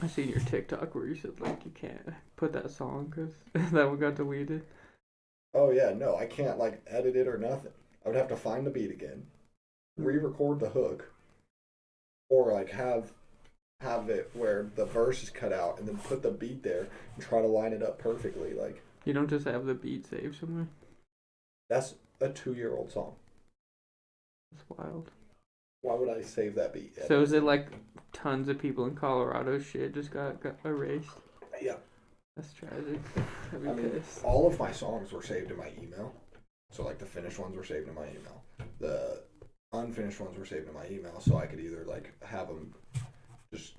I seen your TikTok where you said like you can't put that song because that one got deleted. Oh yeah, no, I can't like edit it or nothing. I would have to find the beat again, re-record the hook, or like have it where the verse is cut out and then put the beat there and try to line it up perfectly. Like You don't just have the beat saved somewhere. that's a 2-year-old song. That's wild. Why would I save that beat So ever? is it like tons of people in Colorado shit just got erased? Yeah, That's tragic. I'd be I mean, pissed. all of my songs were saved in my email. So like the finished ones were saved in my email. The unfinished ones were saved in my email, so I could either like have them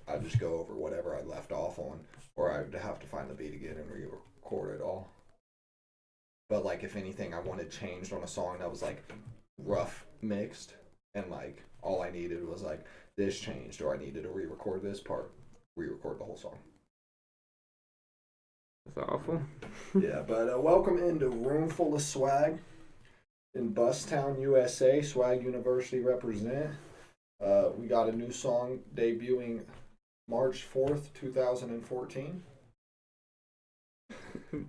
I'd just go over whatever I left off on, or I'd have to find the beat again and re-record it all. But like if anything I wanted changed on a song that was like rough mixed and like all I needed was like this changed or I needed to re-record this part, re-record the whole song. That's awful. Yeah, but welcome into Room Full of Swag in Bustown, USA. Swag University represent. We got a new song debuting March 4th, 2014.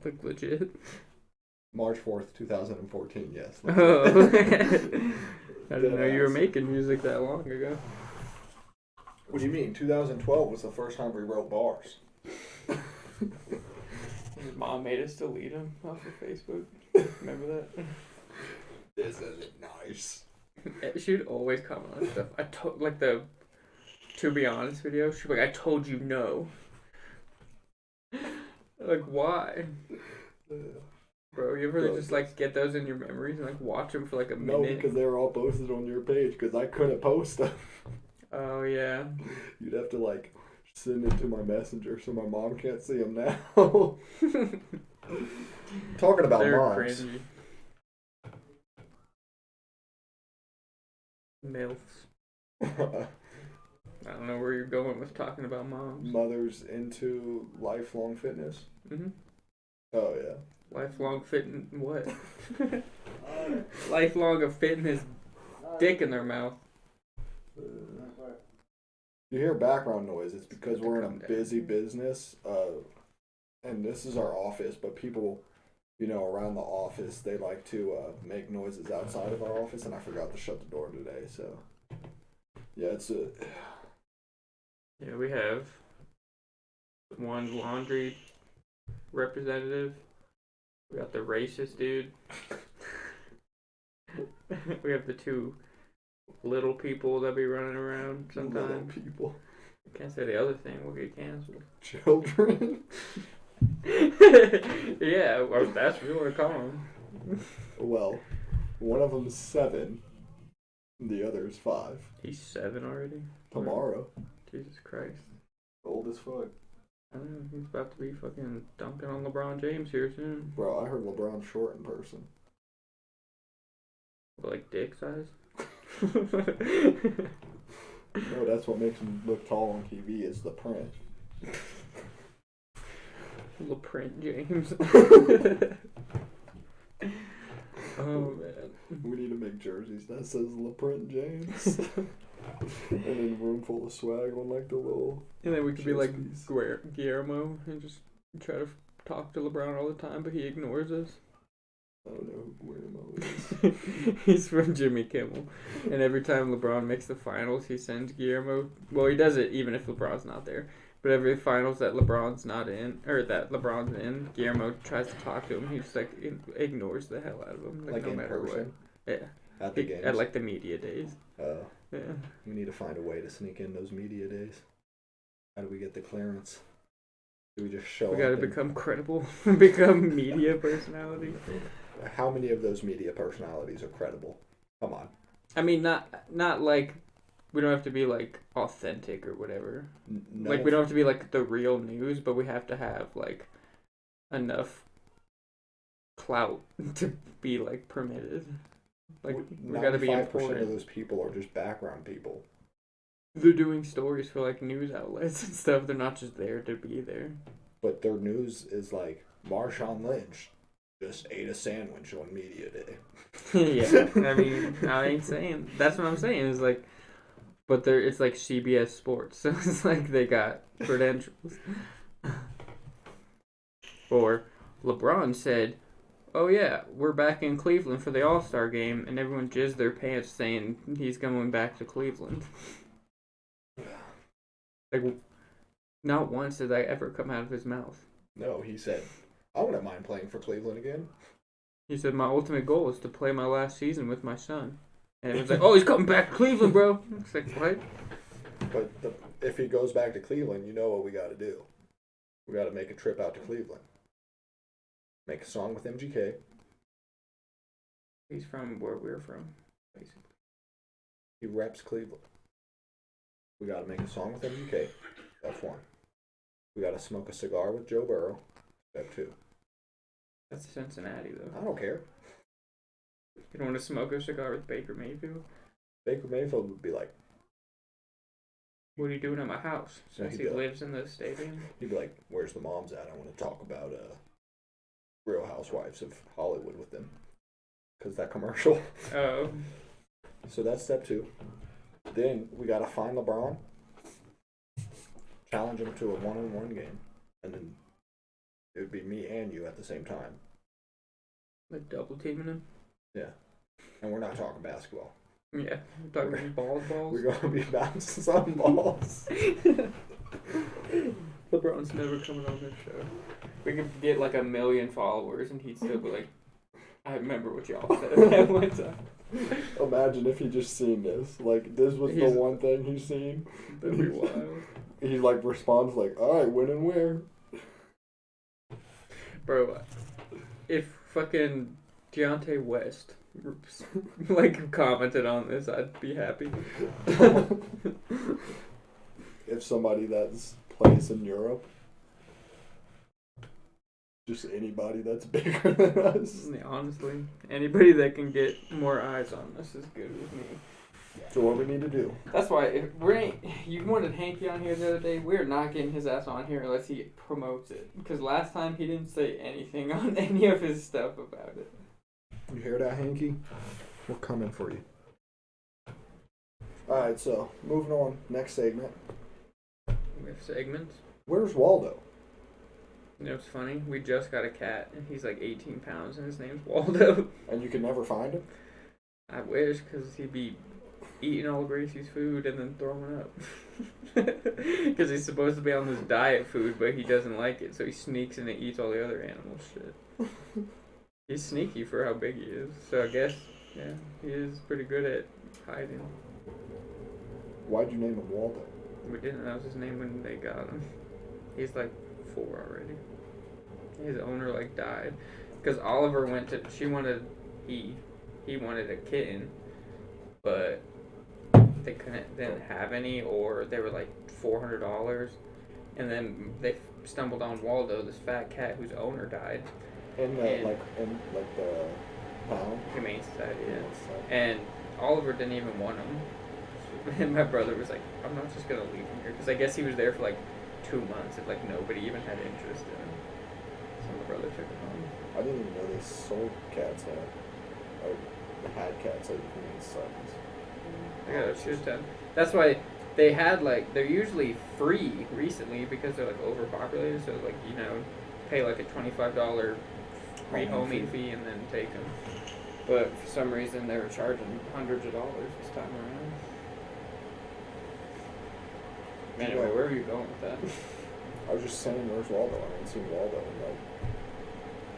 Like legit. March 4th, 2014, yes. Oh. I didn't know you were Deadass. making music that long ago. What do you mean? 2012 was the first time we wrote bars. His mom made us delete him off of Facebook. Remember that? This isn't nice. She would always comment on stuff. I told like the To Be Honest video. She's like, I told you no. Like why, bro? You ever Bro, just like get those in your memories and like watch them for like a no, minute? because they were all posted on your page because I couldn't post them. Oh yeah. You'd have to like send it to my messenger so my mom can't see them now. Talking about They're moms. cringy. Milfs. I don't know where you're going with talking about moms. Mothers into lifelong fitness. Mhm. Oh yeah. Lifelong fitting what? Lifelong of fitting his dick in their mouth. You hear background noise. It's because we're in Calm a down. busy business, and this is our office. But people, around the office, they like to make noises outside of our office, and I forgot to shut the door today. So, yeah, it's a Yeah, we have one laundry representative. We got the racist dude. We have the two little people that be running around little sometimes. people, Can't say the other thing, we'll get canceled. children. Yeah, or that's what you want to call them. Well, one of them's 7, the other is 5. He's 7 already? Tomorrow, Jesus Christ. old as fuck. I don't know, he's about to be fucking dunking on LeBron James here soon. Bro, I heard LeBron's short in person. Like dick size? No, that's what makes him look tall on TV is the print. LePrint James. Oh man. We need to make jerseys that says LePrint James. And then Room Full of Swag on like the little. And then we could be like piece. Guillermo and just try to talk to LeBron all the time, but he ignores us. I don't know who Guillermo is. He's from Jimmy Kimmel, and every time LeBron makes the finals, he sends Guillermo. Well, he does it even if LeBron's not there. But every finals that LeBron's not in, or that LeBron's in, Guillermo tries to talk to him. He just like ignores the hell out of him, like no in matter person? what. Yeah, At the games? at like the media days. Yeah. We need to find a way to sneak in those media days. How do we get the clearance? Do we just show We up? gotta and- become credible, become media personality. How many of those media personalities are credible? Come on. I mean, not like we don't have to be like authentic or whatever. No, Like we don't have to be like the real news, but we have to have like enough clout to be like permitted. Like we gotta be 95% important. of those people are just background people. They're doing stories for like news outlets and stuff. They're not just there to be there. But their news is like Marshawn Lynch just ate a sandwich on media day. Yeah, I mean, I ain't saying that's what I'm saying is like but it's like CBS Sports, so it's like they got credentials. Or LeBron said, "Oh yeah, we're back in Cleveland for the All-Star game," and everyone jizzed their pants saying he's going back to Cleveland. Like, not once did that ever come out of his mouth. No, he said, "I wouldn't mind playing for Cleveland again." He said, "My ultimate goal is to play my last season with my son." And it was like, "Oh, he's coming back to Cleveland, bro." It's like, what? But if he goes back to Cleveland, you know what we got to do. We got to make a trip out to Cleveland. Make a song with MGK. He's from where we're from, basically. He reps Cleveland. We got to make a song with MGK. That's one. We got to smoke a cigar with Joe Burrow. Step two. That's Cincinnati, though. I don't care. You don't want to smoke a cigar with Baker Mayfield? Baker Mayfield would be like, "What are you doing at my house?" Since he lives in the stadium. He'd be like, "Where's the moms at? I want to talk about Real Housewives of Hollywood with them." Because that commercial. Oh. So that's step two. Then we got to find LeBron, challenge him to a one-on-one game, and then it would be me and you at the same time. Like double teaming him? Yeah. And we're not talking basketball. Yeah. We're talking balls. We're going to be bouncing some balls. LeBron's never coming on this show. We could get like 1 million followers and he'd still be like, "I remember what y'all said that one time." Imagine if he just seen this. Like, this was the one thing he's seen. That'd be wild. He like responds like, "Alright, when and where?" Bro, if fucking Deontay West like commented on this, I'd be happy. If somebody that's plays in Europe, just anybody that's bigger than us. Yeah, honestly, anybody that can get more eyes on us is good with me. So what we need to do? That's why if you wanted Hanky on here the other day, we're not getting his ass on here unless he promotes it. Because last time he didn't say anything on any of his stuff about it. You hear that, Hanky? We're coming for you. Alright, so moving on. Next segment. We have segments. Where's Waldo? You know, it's funny. We just got a cat, and he's like 18 pounds, and his name's Waldo. And you can never find him? I wish, because he'd be eating all Gracie's food and then throwing up. Because he's supposed to be on this diet food, but he doesn't like it, so he sneaks in and eats all the other animal shit. He's sneaky for how big he is, so I guess, yeah, he is pretty good at hiding. Why'd you name him Waldo? We didn't. That was his name when they got him. He's like 4 already. His owner like died because Oliver went to. She wanted he wanted a kitten, but they didn't have any, or they were like $400, and then they stumbled on Waldo, this fat cat whose owner died. In the pound? Humane Society, yeah. And Oliver didn't even want him. And my brother was like, "I'm not just gonna leave him here," because I guess he was there for like 2 months, and like nobody even had interest in him. So my brother took him home. I didn't even know they sold cats or had cats at Humane Societies. I got a shit ton. That's why they had like they're usually free recently because they're like overpopulated. So like pay like a $25 rehoming fee and then take them. But for some reason they were charging hundreds of dollars this time around. Anyway, where are you going with that? I was just saying, where's Waldo? I haven't seen Waldo in like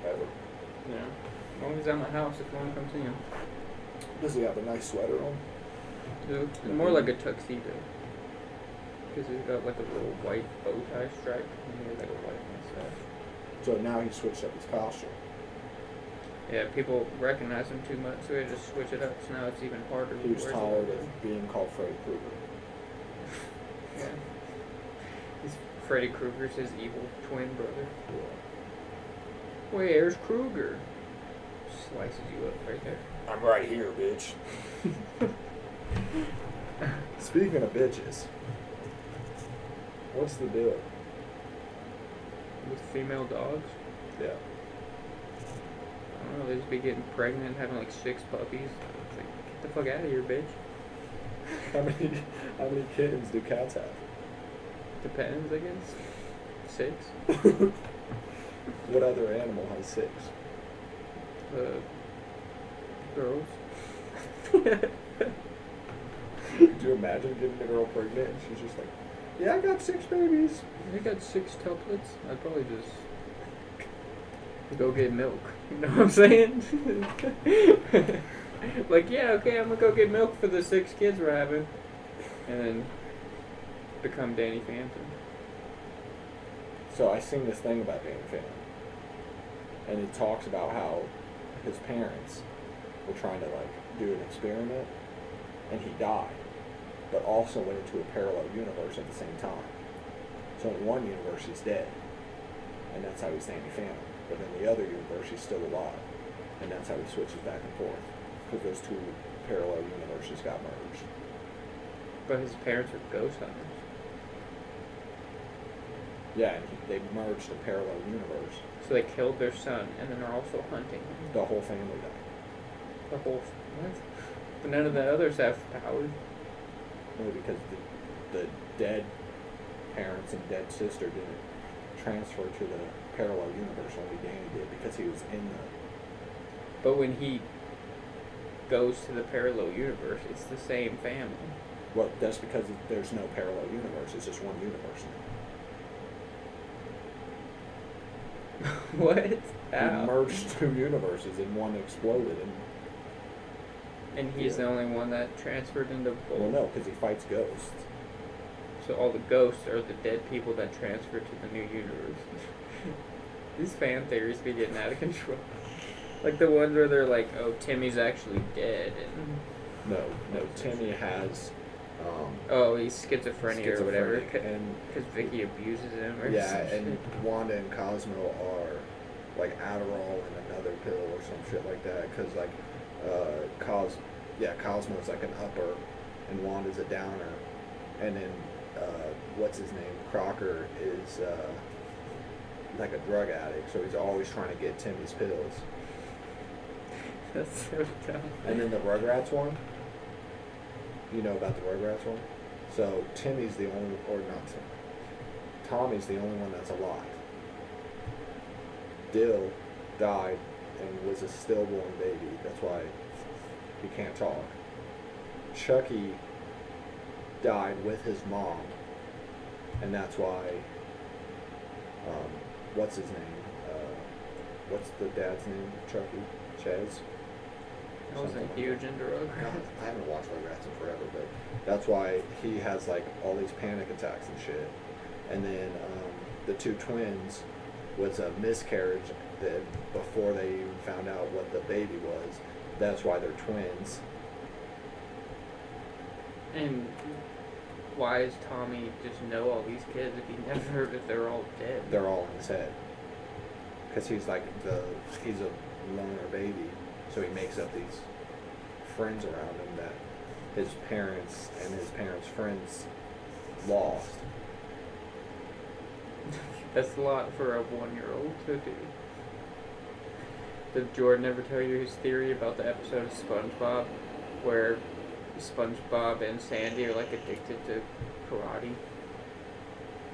ever. Yeah. As long as he's at my house, if you want to come see him. Does he have a nice sweater on? It's more like a tuxedo. Because he's got like a little white bow tie stripe and he has like a white mustache. So now he switched up his costume. Yeah, people recognize him too much, so they just switch it up. So now it's even harder. He was tired of being called Freddy Krueger. Yeah. Freddy Krueger's his evil twin brother. Yeah. Where's Krueger? Slices you up right there. I'm right here, bitch. Speaking of bitches, what's the deal? With female dogs? Yeah. I don't know, they just be getting pregnant, having like 6 puppies. It's like, get the fuck out of here, bitch. How many kittens do cats have? Depends, I guess. 6. What other animal has 6? Girls. Could you imagine getting a girl pregnant and she's just like, yeah, I got 6 babies. I got 6 tuplets. I'd probably just go get milk. You know what I'm saying? Like, yeah, okay, I'm gonna go get milk for the 6 kids we're having. And then become Danny Phantom. So I seen this thing about Danny Phantom. And it talks about how his parents were trying to do an experiment and he died. But also went into a parallel universe at the same time. So in one universe he's dead. And that's how he's Danny Phantom. But in the other universe he's still alive. And that's how he switches back and forth. Because those 2 parallel universes got merged. But his parents are ghost hunters. Yeah, and they merged a parallel universe. So they killed their son, and then they're also hunting him. The whole family died. The whole... What? But none of the others have powers. No, because the dead parents and dead sister didn't transfer to the parallel universe. Only Danny did, because he was in the... But when he goes to the parallel universe, it's the same family. Well, that's because there's no parallel universe. It's just one universe now. What? He merged 2 universes and one exploded. And he's the only one that transferred into both? Well, no, because he fights ghosts. So all the ghosts are the dead people that transfer to the new universe. These fan theories be getting out of control. Like the ones where they're like, oh, Timmy's actually dead. And No, Timmy has... oh, he's schizophrenia or whatever. And because Vicky abuses him or yeah, some and shit. Wanda and Cosmo are like Adderall and another pill or some shit like that. Because Cosmo's like an upper and Wanda's a downer. And then, what's his name? Crocker is like a drug addict. So he's always trying to get Timmy's pills. That's so dumb. And then the Rugrats one. You know about the Rugrats one? So Timmy's the only, or not Tim, Tommy's the only one that's alive. Dill died and was a stillborn baby. That's why he can't talk. Chucky died with his mom, and that's why, what's his name? What's the dad's name? Chucky? Chez? I wasn't huge into Rugrats. I haven't watched Rugrats in forever, but that's why he has like all these panic attacks and shit. And then the 2 twins was a miscarriage that before they even found out what the baby was. That's why they're twins. And why does Tommy just know all these kids if they're all dead? They're all in his head. Because he's like he's a loner baby, so he makes up these friends around him that his parents and his parents' friends lost. That's a lot for a 1-year-old to do. Did Jordan ever tell you his theory about the episode of SpongeBob where SpongeBob and Sandy are like addicted to karate?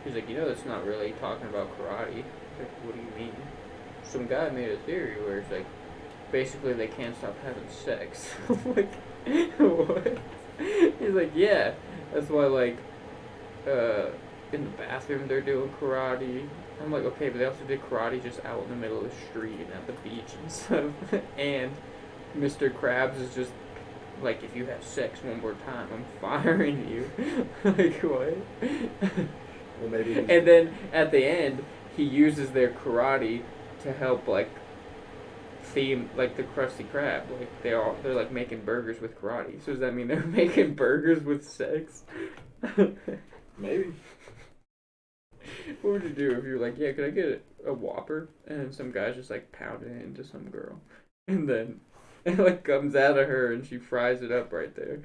He's like, that's not really talking about karate. Like, what do you mean? Some guy made a theory where it's like, basically they can't stop having sex. I'm like, what? He's like, yeah, that's why like, in the bathroom they're doing karate. I'm like, okay, but they also did karate just out in the middle of the street and at the beach and stuff. And Mr. Krabs is just like, if you have sex one more time, I'm firing you. Like, what? Well, maybe. And then at the end, he uses their karate to help like theme like the Krusty Krab. Like they're like making burgers with karate. So does that mean they're making burgers with sex? Maybe. What would you do if you were like, yeah, could I get a Whopper? And then some guy's just like pounding it into some girl. And then it like comes out of her and she fries it up right there.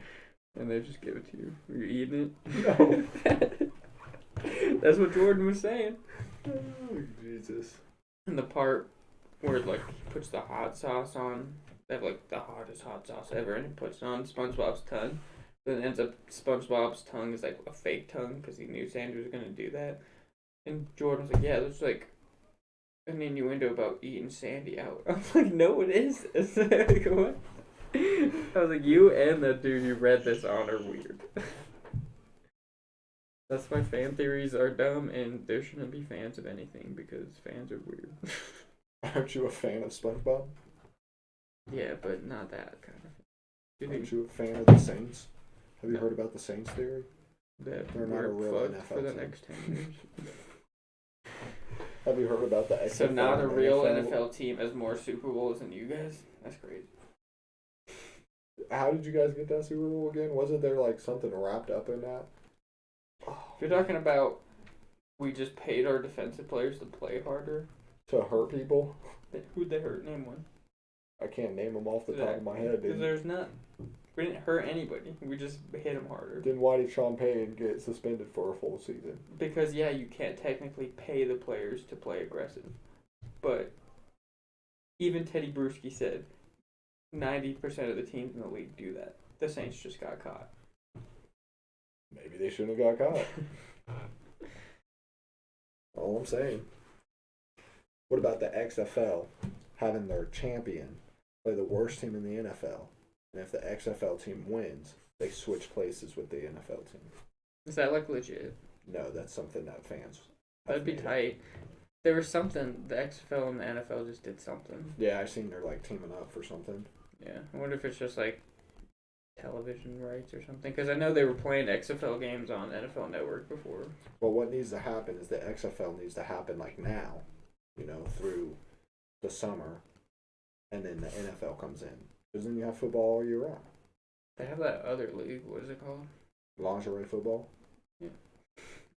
And they just give it to you. Are you eating it? No. That's what Jordan was saying. Oh, Jesus. And the part where like he puts the hot sauce on, they have like the hottest hot sauce ever, and he puts it on SpongeBob's tongue. Then ends up SpongeBob's tongue is like a fake tongue because he knew Sandy was gonna do that. And Jordan was like, "Yeah, there's like an innuendo about eating Sandy out." I was like, "No, it is." Like, what? I was like, "You and the dude you read this on are weird." That's why fan theories are dumb, and there shouldn't be fans of anything because fans are weird. Aren't you a fan of SpongeBob? Yeah, but not that kind of. You Aren't think you a fan of the Saints? Have you No. heard about the Saints theory? that They're not we're a real fucked NFL for the team. next 10 years? Have you heard about the XFL? So not a and real NFL team has more Super Bowls than you guys? That's crazy. How did you guys get that Super Bowl again? Wasn't there like something wrapped up in that? If you're talking about we just paid our defensive players to play harder, To hurt people? who'd they hurt? Name one. I can't name them off the top of my head. Because there's not. We didn't hurt anybody. We just hit them harder. Then why did Sean Payton get suspended for a full season? Because, yeah, you can't technically pay the players to play aggressive. But even Teddy Bruschi said 90% of the teams in the league do that. The Saints just got caught. Maybe they shouldn't have got caught. All I'm saying. What about the XFL having their champion play the worst team in the NFL? And if the XFL team wins, they switch places with the NFL team. Is that like legit? No, that's something that fans. That'd be tight. There was something, the XFL and the NFL just did something. Yeah, I seen they're like teaming up for something. Yeah, I wonder if it's just like television rights or something. Because I know they were playing XFL games on NFL Network before. Well, what needs to happen is the XFL needs to happen like now, through the summer, and then the NFL comes in. Because then you have football all year round. They have that other league. What is it called? Lingerie football? Yeah.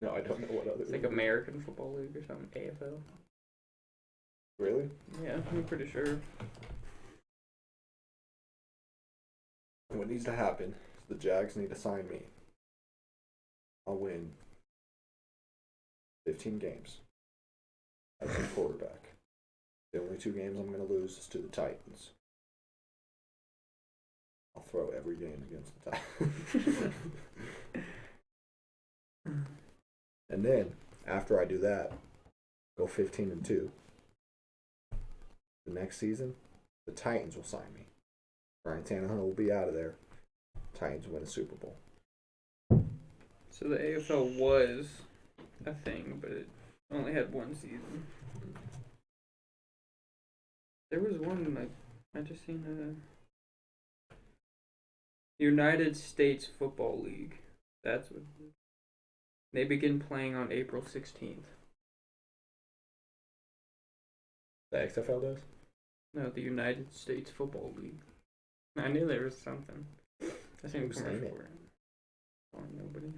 No, I don't know what other. It's like American Football League or something. AFL. Really? Yeah, I'm pretty sure. What needs to happen is the Jags need to sign me. I'll win 15 games as a quarterback. The only 2 games I'm going to lose is to the Titans. I'll throw every game against the Titans. And then, after I do that, go 15-2. The next season, the Titans will sign me. Ryan Tannehill will be out of there. Titans win a Super Bowl. So the AFL was a thing, but it only had one season. There was one, like, I just seen a United States Football League. That's what. They begin playing on April 16th. The XFL does? No, the United States Football League. I knew there was something. I seen a Who's commercial in it? for it. Oh, nobody.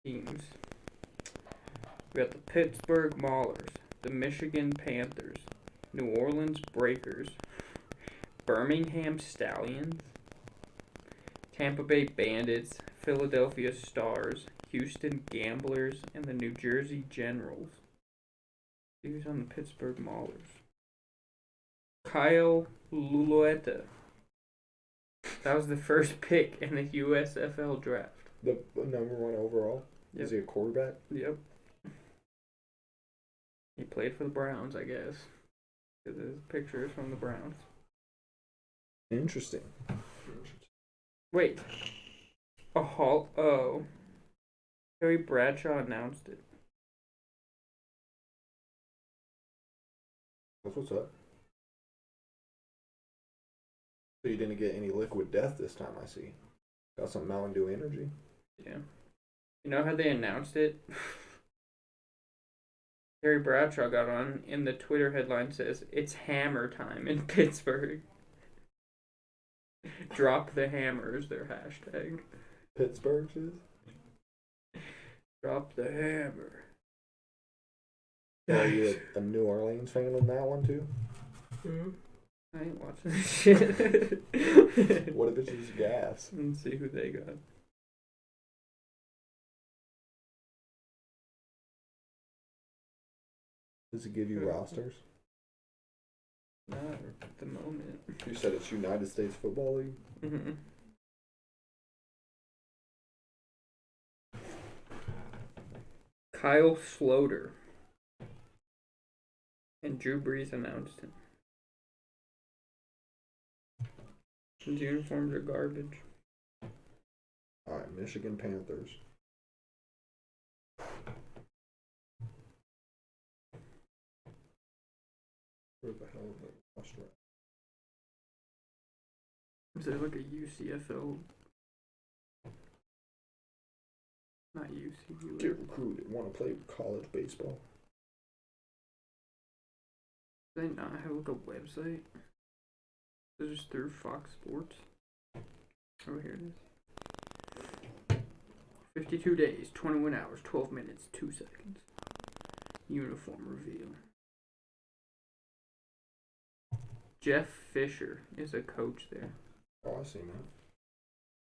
Teams. We got the Pittsburgh Maulers, the Michigan Panthers, New Orleans Breakers, Birmingham Stallions, Tampa Bay Bandits, Philadelphia Stars, Houston Gamblers, and the New Jersey Generals. Who's on the Pittsburgh Maulers? Kyle Lulueta. That was the first pick in the USFL draft. The number 1 overall? Yep. Is he a quarterback? Yep. He played for the Browns, I guess. Because his picture is from the Browns. Interesting. Wait. Oh. Terry Bradshaw announced it. What's up? So you didn't get any liquid death this time, I see. Got some Mountain Dew energy. Yeah. You know how they announced it? Terry Bradshaw got on, and the Twitter headline says, "It's hammer time in Pittsburgh." Drop the hammer is their hashtag. Pittsburgh is? Drop the hammer. Are you a New Orleans fan on that one too? Mm-hmm. I ain't watching this shit. What if it's just gas? Let's see who they got. Does it give you rosters? Not at the moment. You said it's United States Football League? Mm-hmm. Kyle Sloter. And Drew Brees announced him. His uniforms are garbage. Alright, Michigan Panthers. Where the hell is it? Australia. Is there like a UCFL? Not UCU. Get recruited. Want to play college baseball? Do they not have like a website? Is it just through Fox Sports? Oh, here it is. 52 days, 21 hours, 12 minutes, 2 seconds. Uniform reveal. Jeff Fisher is a coach there. Oh, I seen that.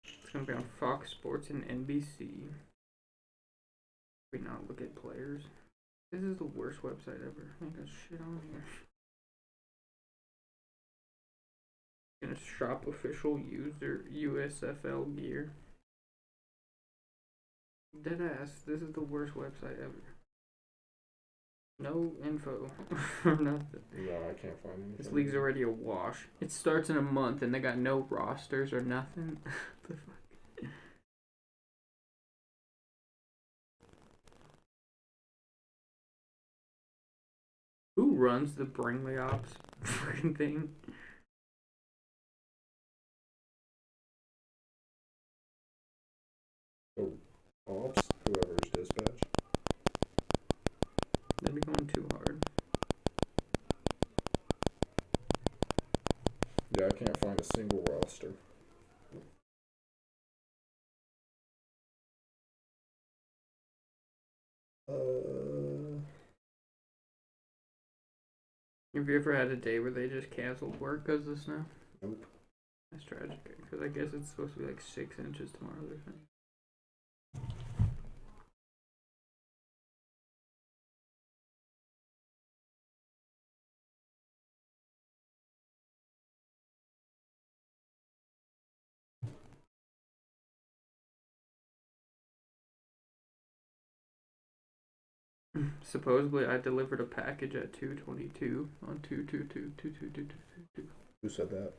It's going to be on Fox Sports and NBC. We not look at players. This is the worst website ever. I think there's shit on here. Gonna shop official user USFL gear. Deadass, this is the worst website ever. No info or nothing. No, I can't find anything. This league's already a wash. It starts in a month and they got no rosters or nothing. The fuck? Who runs the Bringley Ops fucking thing? Ops, whoever's dispatch. They'd be going too hard. Yeah, I can't find a single roster. Have you ever had a day where they just canceled work because of the snow? Nope. That's tragic. Because I guess it's supposed to be like 6 inches tomorrow. They're saying. Supposedly, I delivered a package at 2:22 on 2/22/22/22/22. Who said that?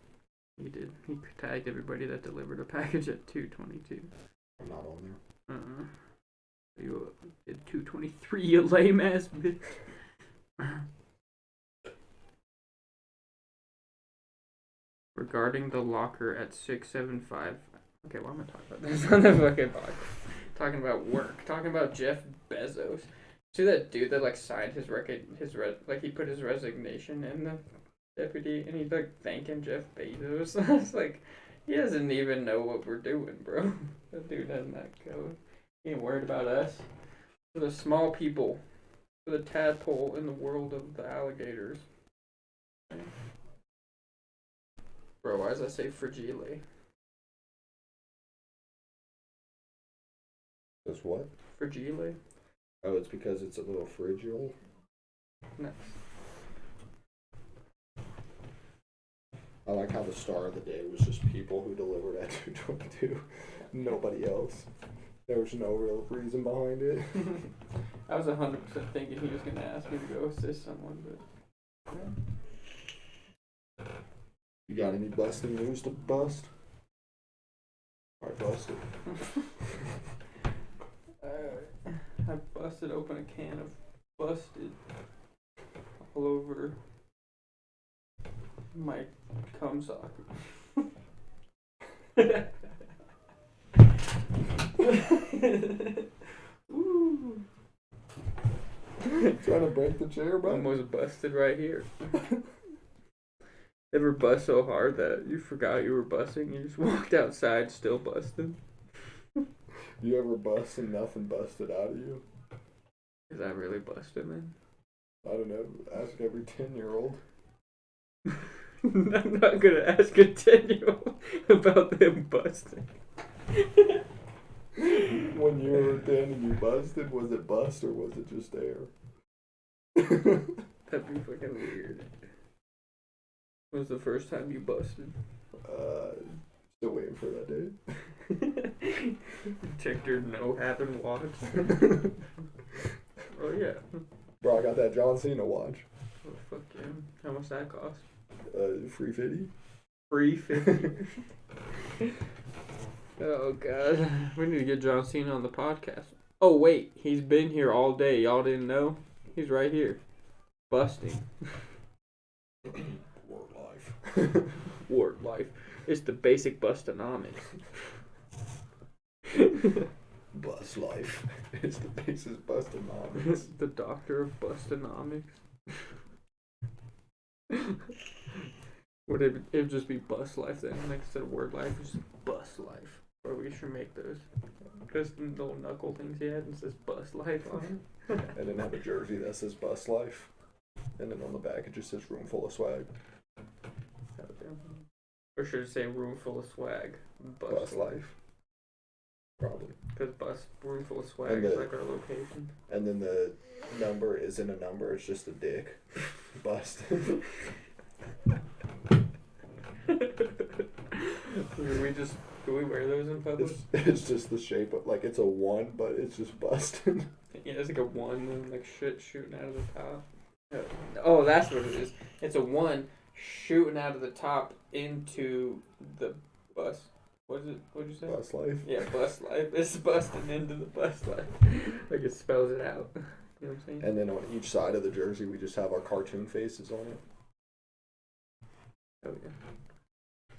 He did. He tagged everybody that delivered a package at 2:22. I'm not on there. You did 2:23, you lame ass bitch. Regarding the locker at 675. Okay, why am I talking about this on the fucking podcast? Talking about work. Talking about Jeff Bezos. See that dude that like signed like he put his resignation in the deputy and he's like thanking Jeff Bezos. I was like, he doesn't even know what we're doing, bro. That dude doesn't that code. He ain't worried about us. For the small people. For the tadpole in the world of the alligators. Bro, why does that say fragile? That's what? Fragile? Oh, it's because it's a little fragile. Nice. I like how the star of the day was just people who delivered at 2:22. Nobody else. There was no real reason behind it. I was 100% thinking he was going to ask me to go assist someone, but... Yeah. You got any busting news to bust? I busted. I busted open a can of busted all over my cum sock. Ooh. Trying to break the chair, bro? Almost busted right here. Ever bust so hard that you forgot you were busting? You just walked outside still busting? You ever bust and nothing busted out of you? Is that really busted, man? I don't know. Ask every 10-year-old. I'm not gonna ask a 10-year-old about them busting. When you were 10 and you busted, was it bust or was it just air? That'd be fucking weird. When was the first time you busted? Still waiting for that day. Checked your no happen watch. that John Cena watch. Oh, fuck yeah. How much that cost? Free 50. Free 50. Oh, God. We need to get John Cena on the podcast. Oh, wait. He's been here all day. Y'all didn't know? He's right here. Busting. Work life. Work life. It's the basic bustonomics. Bust life. It's the basic bustonomics. The doctor of bustonomics. Would it'd just be bust life then? Like instead of word life, it's just bust life. Or we should make those. Just the little knuckle things he had and says bust life on it. And then have a jersey that says bust life. And then on the back it just says room full of swag. Or should it say room full of swag? Bust life. Probably. Because room full of swag And is like our location. And then the number isn't a number, it's just a dick. Bust. Do we wear those in public? It's just the shape of, like, it's a 1, but it's just busted. Yeah, it's like a 1 and like shit shooting out of the top. Oh, that's what it is. It's a 1 shooting out of the top into the bus. What is it? What'd you say? Bust life. Yeah, bus life. It's busting into the bus life. Like it spells it out. You know what I'm saying? And then on each side of the jersey, we just have our cartoon faces on it. Oh, yeah.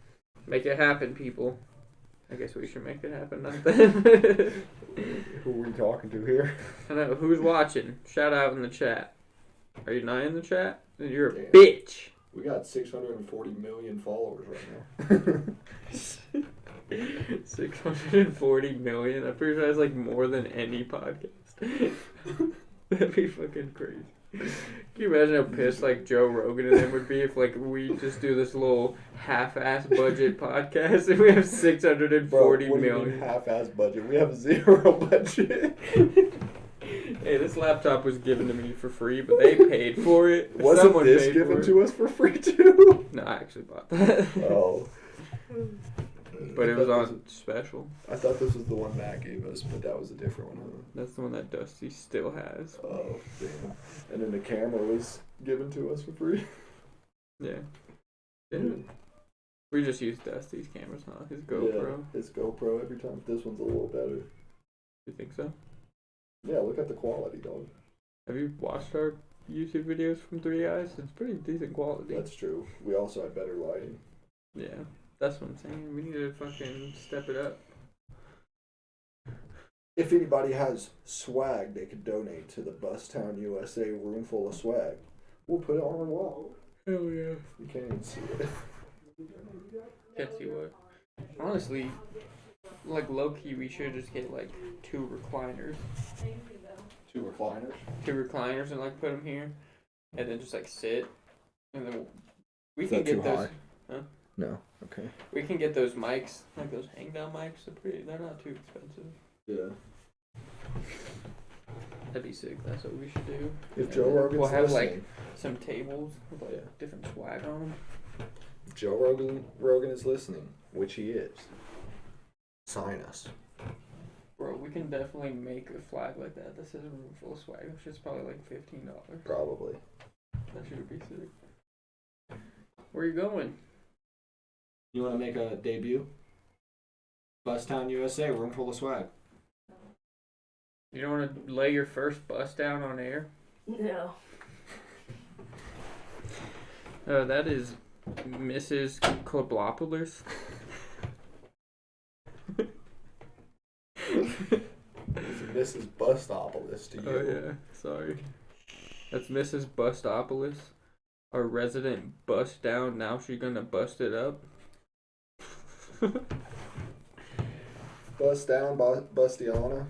Make it happen, people. I guess we should make it happen. Who are we talking to here? I know. Who's watching? Shout out in the chat. Are you not in the chat? Then you're a Damn. bitch. We got 640 million followers right now. 640 million? I'm pretty sure that's like more than any podcast. That'd be fucking crazy. Can you imagine how pissed like Joe Rogan and them would be if like we just do this little half-ass budget podcast and we have 640 Bro, what do you million? mean half-ass budget? We have 0 budget. Hey, this laptop was given to me for free, but they paid for it. Wasn't Someone this paid given for it. to us for free too? No, I actually bought that. Oh. But it was on special. I thought this was the one Matt gave us, but that was a different one. Huh? That's the one that Dusty still has. Oh, damn. And then the camera was given to us for free. Yeah. Didn't we just use Dusty's cameras, huh? His GoPro. Yeah, his GoPro every time. This one's a little better. You think so? Yeah, look at the quality, dog. Have you watched our YouTube videos from 3 Eyes? It's pretty decent quality. That's true. We also had better lighting. Yeah. That's what I'm saying. We need to fucking step it up. If anybody has swag, they could donate to the Bustown USA Room Full of Swag. We'll put it on our wall. Hell yeah. You can't even see it. Can't see what. Honestly, like low key, we should just get like 2 recliners. 2 recliners. 2 recliners and like put them here, and then just like sit, and then we Is can that get too those. high? Huh? No. Okay. We can get those mics, like those hang down mics. They're not too expensive. Yeah. That'd be sick. That's what we should do. If And Joe then Rogan's we'll have listening, like some tables with like Yeah. different swag on them. if Joe Rogan is listening, which he is, sign us. Bro, we can definitely make a flag like that. That says a room full of swag. That shit's probably like $15. Probably. That should be sick. Where you going? You want to make a debut? Bustown USA, Room Full of Swag. You don't want to lay your first bus down on air? No. That is Mrs. Kloblopoulos. This is Bustopolis to you. Oh yeah, sorry. That's Mrs. Bustopolis. Our resident bust down. Now she's gonna bust it up. Bust down, Bustiana.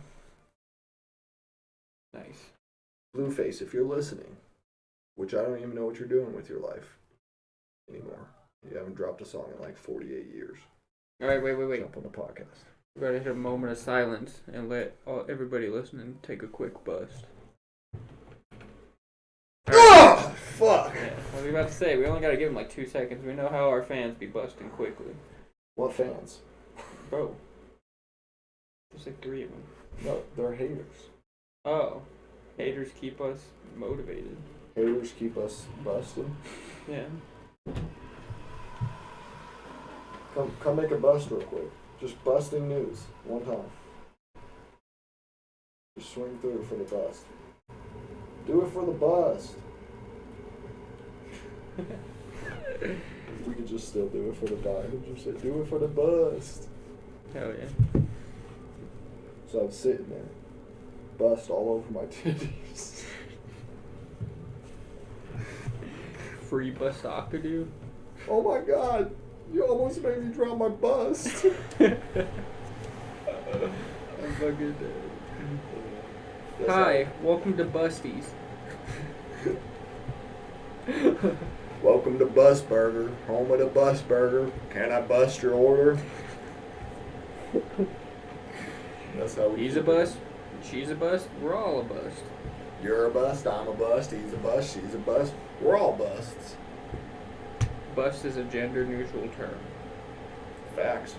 Nice. Blueface, if you're listening, which I don't even know what you're doing with your life anymore. You haven't dropped a song in like 48 years. All right, wait. Jump on the podcast. We're gonna hit a moment of silence and let everybody listening take a quick bust. Oh, fuck! Yeah, I was about to say, we only gotta give them like 2 seconds. We know how our fans be busting quickly. What fans? Bro. There's like 3 of them. No, they're haters. Oh. Haters keep us motivated. Haters keep us busted. Yeah. Come make a bust real quick. Just busting news. One time. Just swing through for the bust. Do it for the bust. We could just still do it for the dime and just say, do it for the bust. Hell yeah. So I'm sitting there. Bust all over my titties. Free Busakadoo. Oh my god! You almost made me drop my bust. I'm fucking dead. Hi, welcome to Busties. Welcome to Bust Burger, home of the Bust Burger. Can I bust your order? That's how we He's keep a it. bust, she's a bust, we're all a bust. You're a bust, I'm a bust, he's a bust, she's a bust. We're all busts. Bust is a gender neutral term. Facts.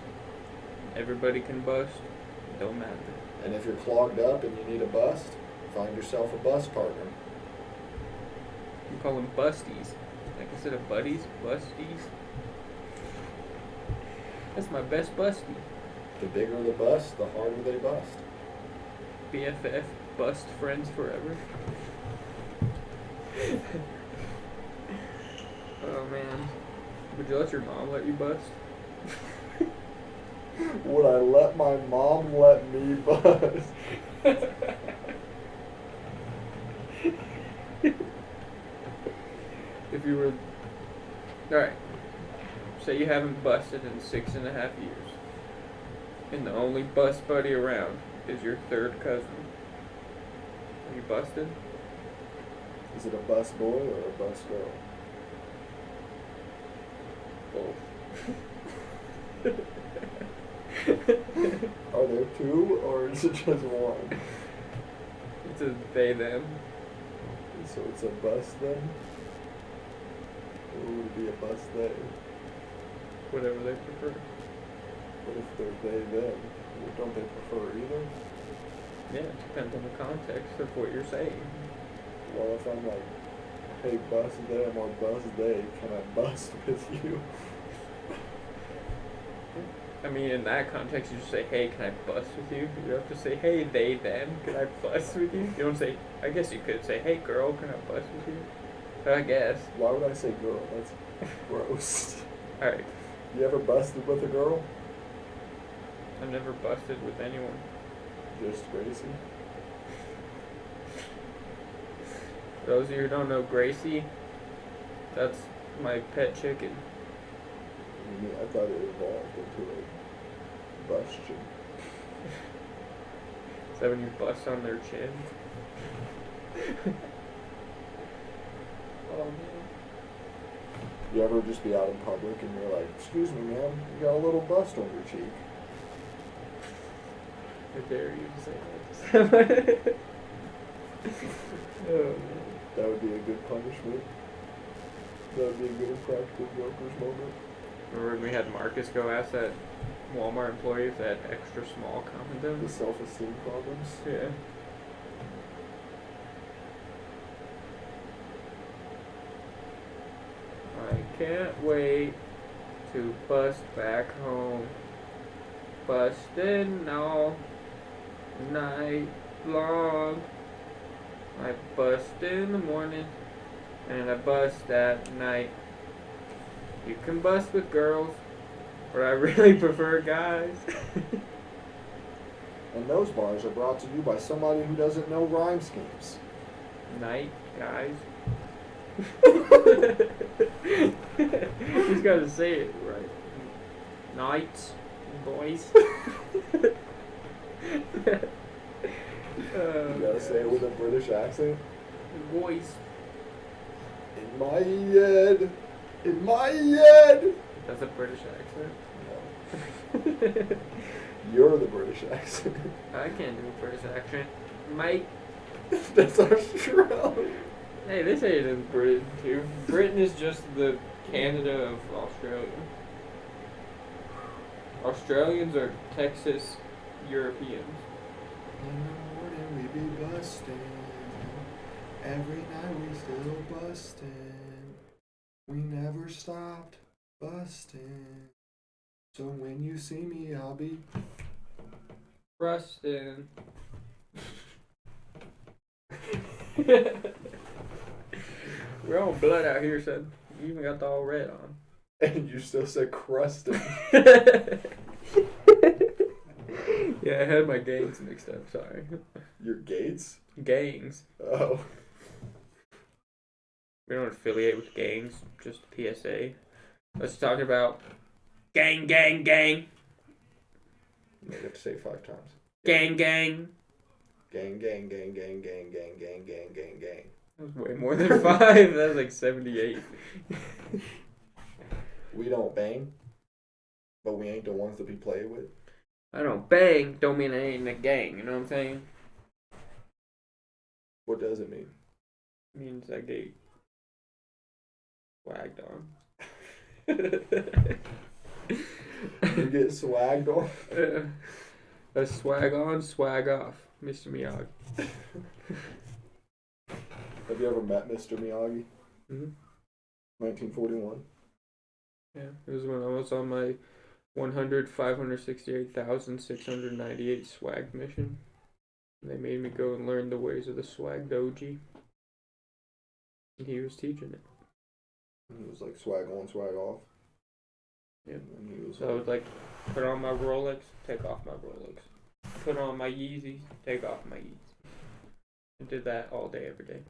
Everybody can bust, don't matter. And if you're clogged up and you need a bust, find yourself a bust partner. You call them busties. Like instead of buddies, busties. That's my best bustie. The bigger the bust, the harder they bust. BFF, bust friends forever. Oh man. Would you let your mom let you bust? Would I let my mom let me bust? If you were... Alright. Say you haven't busted in 6.5 years. And the only bust buddy around is your third cousin. Are you busted? Is it a bust boy or a bust girl? Both. Are there two or is it just one? It's a they, them. So it's a bust then? Or would it be a bust they? Whatever they prefer. What if they're they them? Don't they prefer either? Yeah, it depends on the context of what you're saying. Well, if I'm like, hey, bust them or bust they, can I bust with you? I mean, in that context, you just say, hey, can I bust with you? You don't have to say, hey, they, them, can I bust with you? You don't say, I guess you could say, hey, girl, can I bust with you? I guess. Why would I say girl? That's gross. Alright, You ever busted with a girl? I've never busted with anyone. Just Gracie? For those of you who don't know Gracie, that's my pet chicken. I thought it evolved into a bustion. Is that when you bust on their chin? Oh man. You ever just be out in public and you're like, excuse me, ma'am, you got a little bust on your cheek. I dare you to say that. Oh man. That would be a good punishment. That would be a good Impractical Jokers moment. Remember when we had Marcus go ask that Walmart employee if they had extra small The condoms? self-esteem problems. Yeah. I can't wait to bust back home. Bustin' all night long. I bust in the morning and I bust at night. You can bust with girls, but I really prefer guys. And those bars are brought to you by somebody who doesn't know rhyme schemes. Night, guys. He's got to say it right. Night, boys. You gotta say it with a British accent. Boys. In my head. In my head. That's a British accent. No. You're the British accent. I can't do a British accent. Mate. That's Australian. Hey, they say it in Britain too. Britain is just the Canada of Australia. Australians are Texas Europeans. We be busting. Every night we still bustin'. We never stopped bustin'. So when you see me, I'll be. Rustin. We're all blood out here, son. You even got the all red on. And you still said crustin'. Yeah, I had my gangs mixed up, sorry. Your Gates? Gangs. Oh. We don't affiliate with gangs, just PSA. Let's talk about gang, gang, gang. You have to say it 5 times. Gang, gang. Gang, gang, gang, gang, gang, gang, gang, gang, gang, gang. That was way more than 5. That was like 78. We don't bang, but we ain't the ones to be played with. I don't bang, don't mean I ain't in a gang, you know what I'm saying? What does it mean? It means I get wagged on. You get swagged on? A swag on, swag off. Mr. Miyagi. Have you ever met Mr. Miyagi? Mm-hmm. 1941. Yeah, it was when I was on my 568,698 swag mission. They made me go and learn the ways of the swag doji. And he was teaching it. And he was like swag on, swag off. Yeah. And he was So I would like put on my Rolex, take off my Rolex. Put on my Yeezys, take off my Yeezys. I did that all day, every day.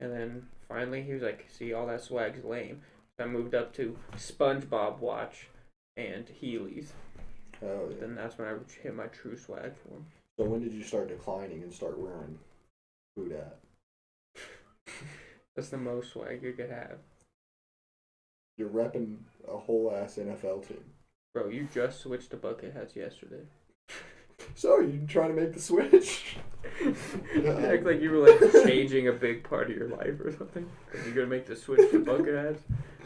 And then finally he was like, see, all that swag's lame. So I moved up to SpongeBob watch and Heelys. Oh, yeah. Then that's when I hit my true swag form. So when did you start declining and start wearing boot at? That's the most swag you could have. You're repping a whole ass NFL team. Bro, you just switched to bucket hats yesterday. So you trying to make the switch? You act like you were like changing a big part of your life or something. Like you're gonna make the switch to bucket hats.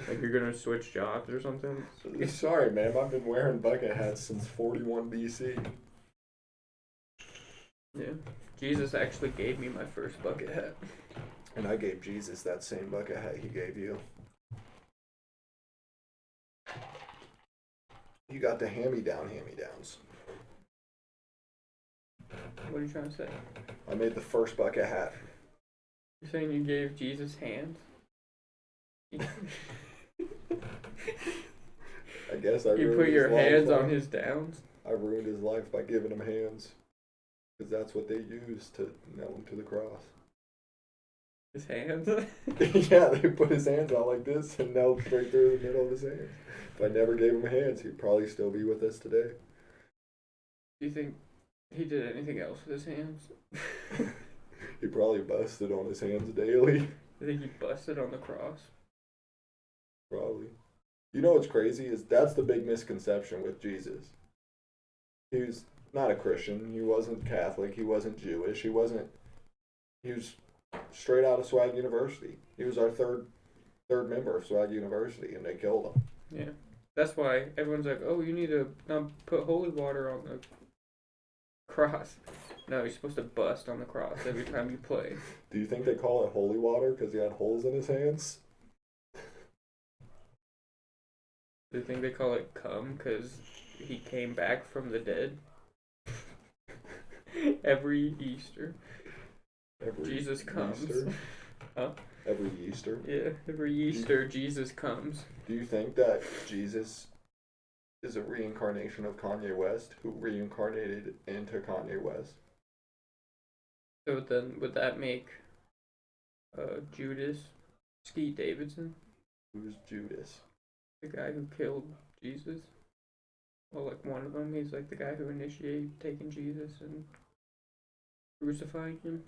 Like you're gonna switch jobs or something. Sorry, man. I've been wearing bucket hats since 41 BC. Yeah. Jesus actually gave me my first bucket hat. And I gave Jesus that same bucket hat he gave you. You got the hand-me-downs. What are you trying to say? I made the first bucket hat. You're saying you gave Jesus hands? I guess I You ruined put his your life hands by- on his downs? I ruined his life by giving him hands. Because that's what they used to nail him to the cross. His hands? Yeah, they put his hands out like this and nailed straight through the middle of his hands. If I never gave him hands, he'd probably still be with us today. Do you think he did anything else with his hands? He probably busted on his hands daily. I think he busted on the cross. Probably. You know what's crazy is that's the big misconception with Jesus. He was not a Christian. He wasn't Catholic. He wasn't Jewish. He was straight out of Swag University. He was our third member of Swag University, and they killed him. Yeah. That's why everyone's like, oh, you need to put holy water on the cross. No, you're supposed to bust on the cross every time you play. Do you think they call it holy water because he had holes in his hands? Do you think they call it cum because he came back from the dead? Every Easter. Jesus comes. Easter? Huh? Every Easter? Yeah, every Easter Jesus comes. Do you think that Jesus is a reincarnation of Kanye West who reincarnated into Kanye West? So then, would that make Judas Skeet Davidson Who's Judas? the guy who killed Jesus? Well, like one of them, he's like the guy who initiated taking Jesus and crucifying him.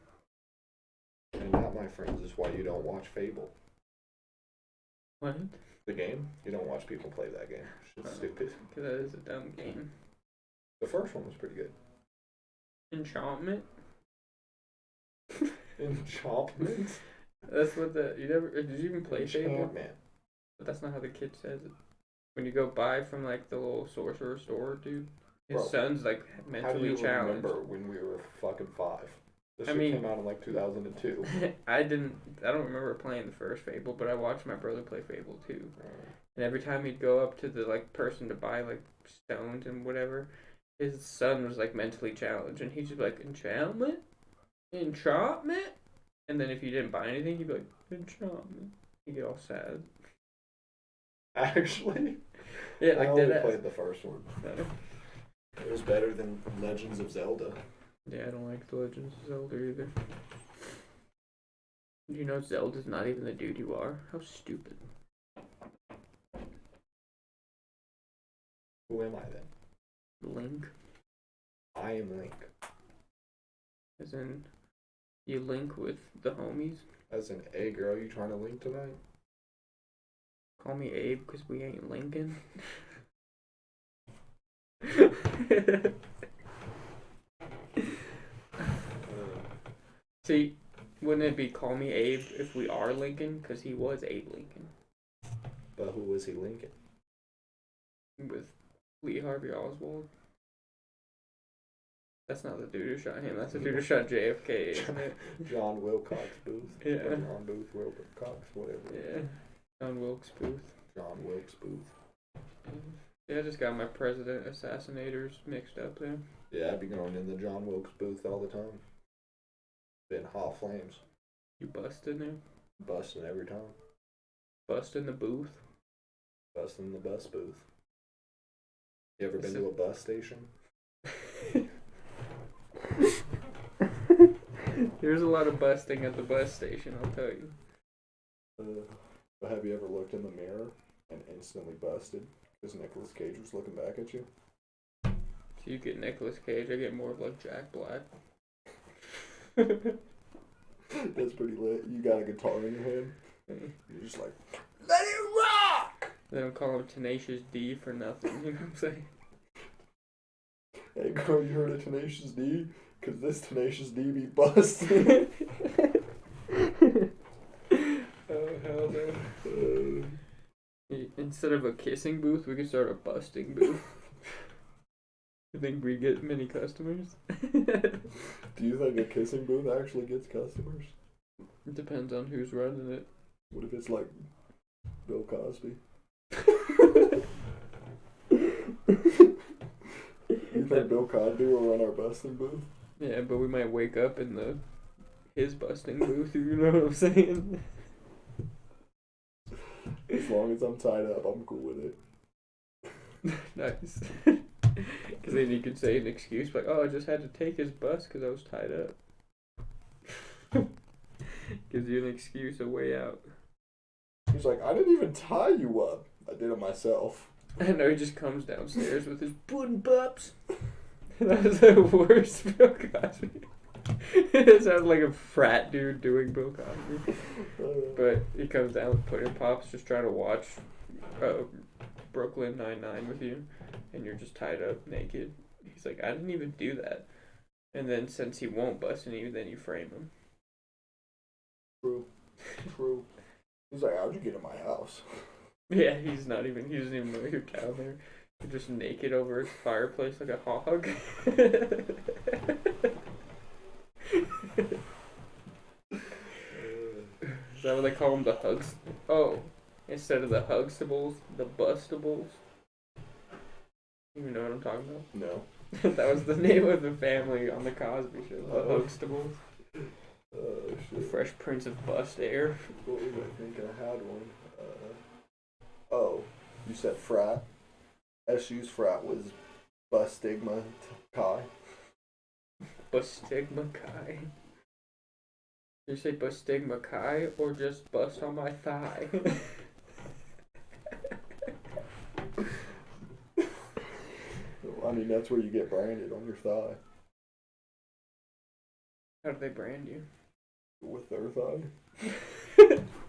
And that, my friends, is why you don't watch Fable. What? The game? You don't watch people play that game. It's stupid. Because that is a dumb game. The first one was pretty good. Enchantment? Enchantment? That's what the... Did you even play Fable? Enchantment. But that's not how the kid says it. When you go buy from like the little sorcerer store, dude, his Bro, son's like How do mentally you challenged. remember when we were fucking 5? This I shit mean- came out in like 2002. I don't remember playing the first Fable, but I watched my brother play Fable 2. And every time he'd go up to the like person to buy like stones and whatever, his son was like mentally challenged, and he'd just be like, enchantment, and then if you didn't buy anything, he'd be like, enchantment. He'd get all sad. Actually, Yeah, I like only dead played the first one. It was better than Legends of Zelda. Yeah, I don't like the Legends of Zelda either. You know Zelda's not even the dude you are? How stupid. Who am I then? Link. I am Link. As in, you link with the homies. As in, hey girl, you trying to link tonight? Call me Abe because we ain't Lincoln. See, wouldn't it be call me Abe if we are Lincoln? Because he was Abe Lincoln. But who was he linking? With Lee Harvey Oswald. That's not the dude who shot him. That's the dude who shot JFK, isn't it? John Wilcox Booth. Yeah. Or John Booth Wilcox, whatever. Yeah. John Wilkes Booth. John Wilkes Booth. Yeah, I just got my president assassinators mixed up there. Yeah, I'd be going in the John Wilkes Booth all the time. Been hot flames. You busted there? Busting every time. Busting the booth? Busting the bus booth. You ever been to a bus station? There's a lot of busting at the bus station, I'll tell you. But have you ever looked in the mirror and instantly busted because Nicolas Cage was looking back at you? So you get Nicolas Cage, I get more of like Jack Black. That's pretty lit. You got a guitar in your hand. You're just like, let it rock! They don't call him Tenacious D for nothing, you know what I'm saying? Hey girl, you heard of Tenacious D? Cause this Tenacious D be busted. Oh, hell no. Instead of a kissing booth, we could start a busting booth. You think we get many customers? Do you think a kissing booth actually gets customers? It depends on who's running it. What if it's like Bill Cosby? You think Bill Cosby will run our busting booth? Yeah, but we might wake up in his busting booth, you know what I'm saying? As long as I'm tied up, I'm cool with it. Nice. Because then you could say an excuse like, oh, I just had to take his bus because I was tied up. Gives you an excuse, a way out. He's like, I didn't even tie you up. I did it myself. I know he just comes downstairs with his pudding pups. That was the worst Bill Cosby. It sounds like a frat dude doing Bill Cosby. But he comes down with pudding pops, just trying to watch Brooklyn Nine-Nine with you, and you're just tied up naked. He's like, I didn't even do that. And then since he won't bust you, then you frame him. True. He's like, how'd you get in my house? Yeah, he doesn't even know you're down there. You're just naked over his fireplace like a hog. Is that what they call them, the hugs? Oh, instead of the Hugstables, the Bustables. You know what I'm talking about? No. That was the name of the family on the Cosby Show, the Hugstables. Oh, The shit. Fresh Prince of Bust Air. What was I thinking? I had one. Oh, you said frat. SU's frat was Bustigma Chi. Bustigma Chi. Did you say Bustigma Chi or just bust on my thigh? I mean, that's where you get branded, on your thigh. How do they brand you? With their thigh.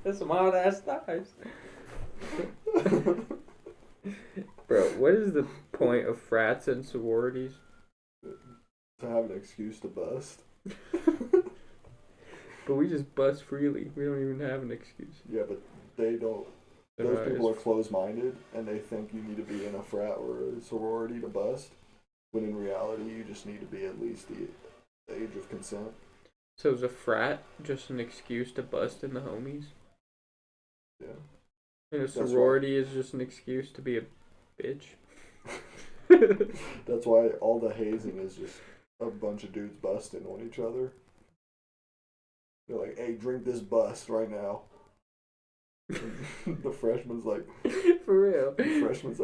That's some hot ass thighs. Bro, what is the point of frats and sororities? To have an excuse to bust. But we just bust freely. We don't even have an excuse. Yeah, but they don't. Those people are closed-minded, and they think you need to be in a frat or a sorority to bust. When in reality, you just need to be at least the age of consent. So is a frat just an excuse to bust in the homies? Yeah. And a That's right. sorority is just an excuse to be a bitch? That's why all the hazing is just a bunch of dudes busting on each other. They're like, hey, drink this bust right now. The freshman's like, For real. this is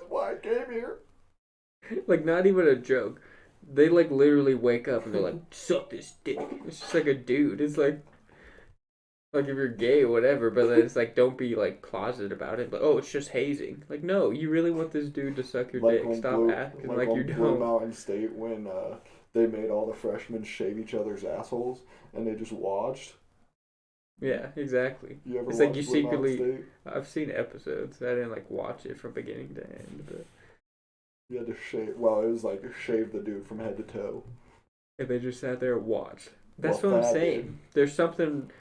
why I came here. Like, not even a joke. They, like, literally wake up and they're like, suck this dick. It's just like a dude. It's like if you're gay or whatever, but then it's like, don't be, like, closeted about it. But, oh, it's just hazing. Like, no, you really want this dude to suck your dick. Stop acting like you Blue don't. Mountain State when they made all the freshmen shave each other's assholes and they just watched. Yeah, exactly. You ever It's watch like you Blue Mountain secretly. State? I've seen episodes. I didn't, like, watch it from beginning to end, but. You had to shave. Well, it was like shave the dude from head to toe. And they just sat there and watched. That's Well, what I'm Thad saying. did. There's something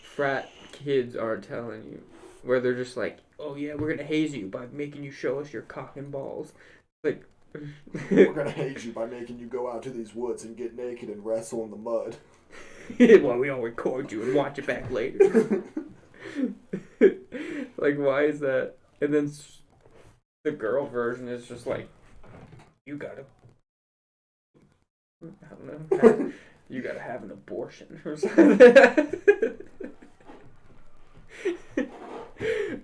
frat kids aren't telling you, where they're just like, "Oh yeah, we're gonna haze you by making you show us your cock and balls." Like, We're gonna haze you by making you go out to these woods and get naked and wrestle in the mud. well, we all record you and watch it back later. Like, why is that? And then the girl version is just like, you gotta, I don't know, you gotta have an abortion or something.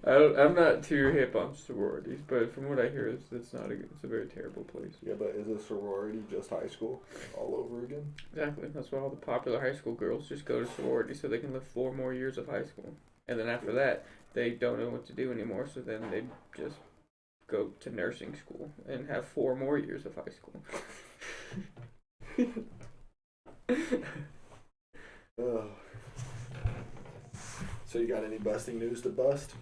I'm not too hip on sororities, but from what I hear, it's a very terrible place. Yeah, but is a sorority just high school all over again? Exactly. That's why all the popular high school girls just go to sorority so they can live 4 more years of high school. And then after that, they don't know what to do anymore, so then they just go to nursing school and have 4 more years of high school. Ugh. So you got any busting news to bust?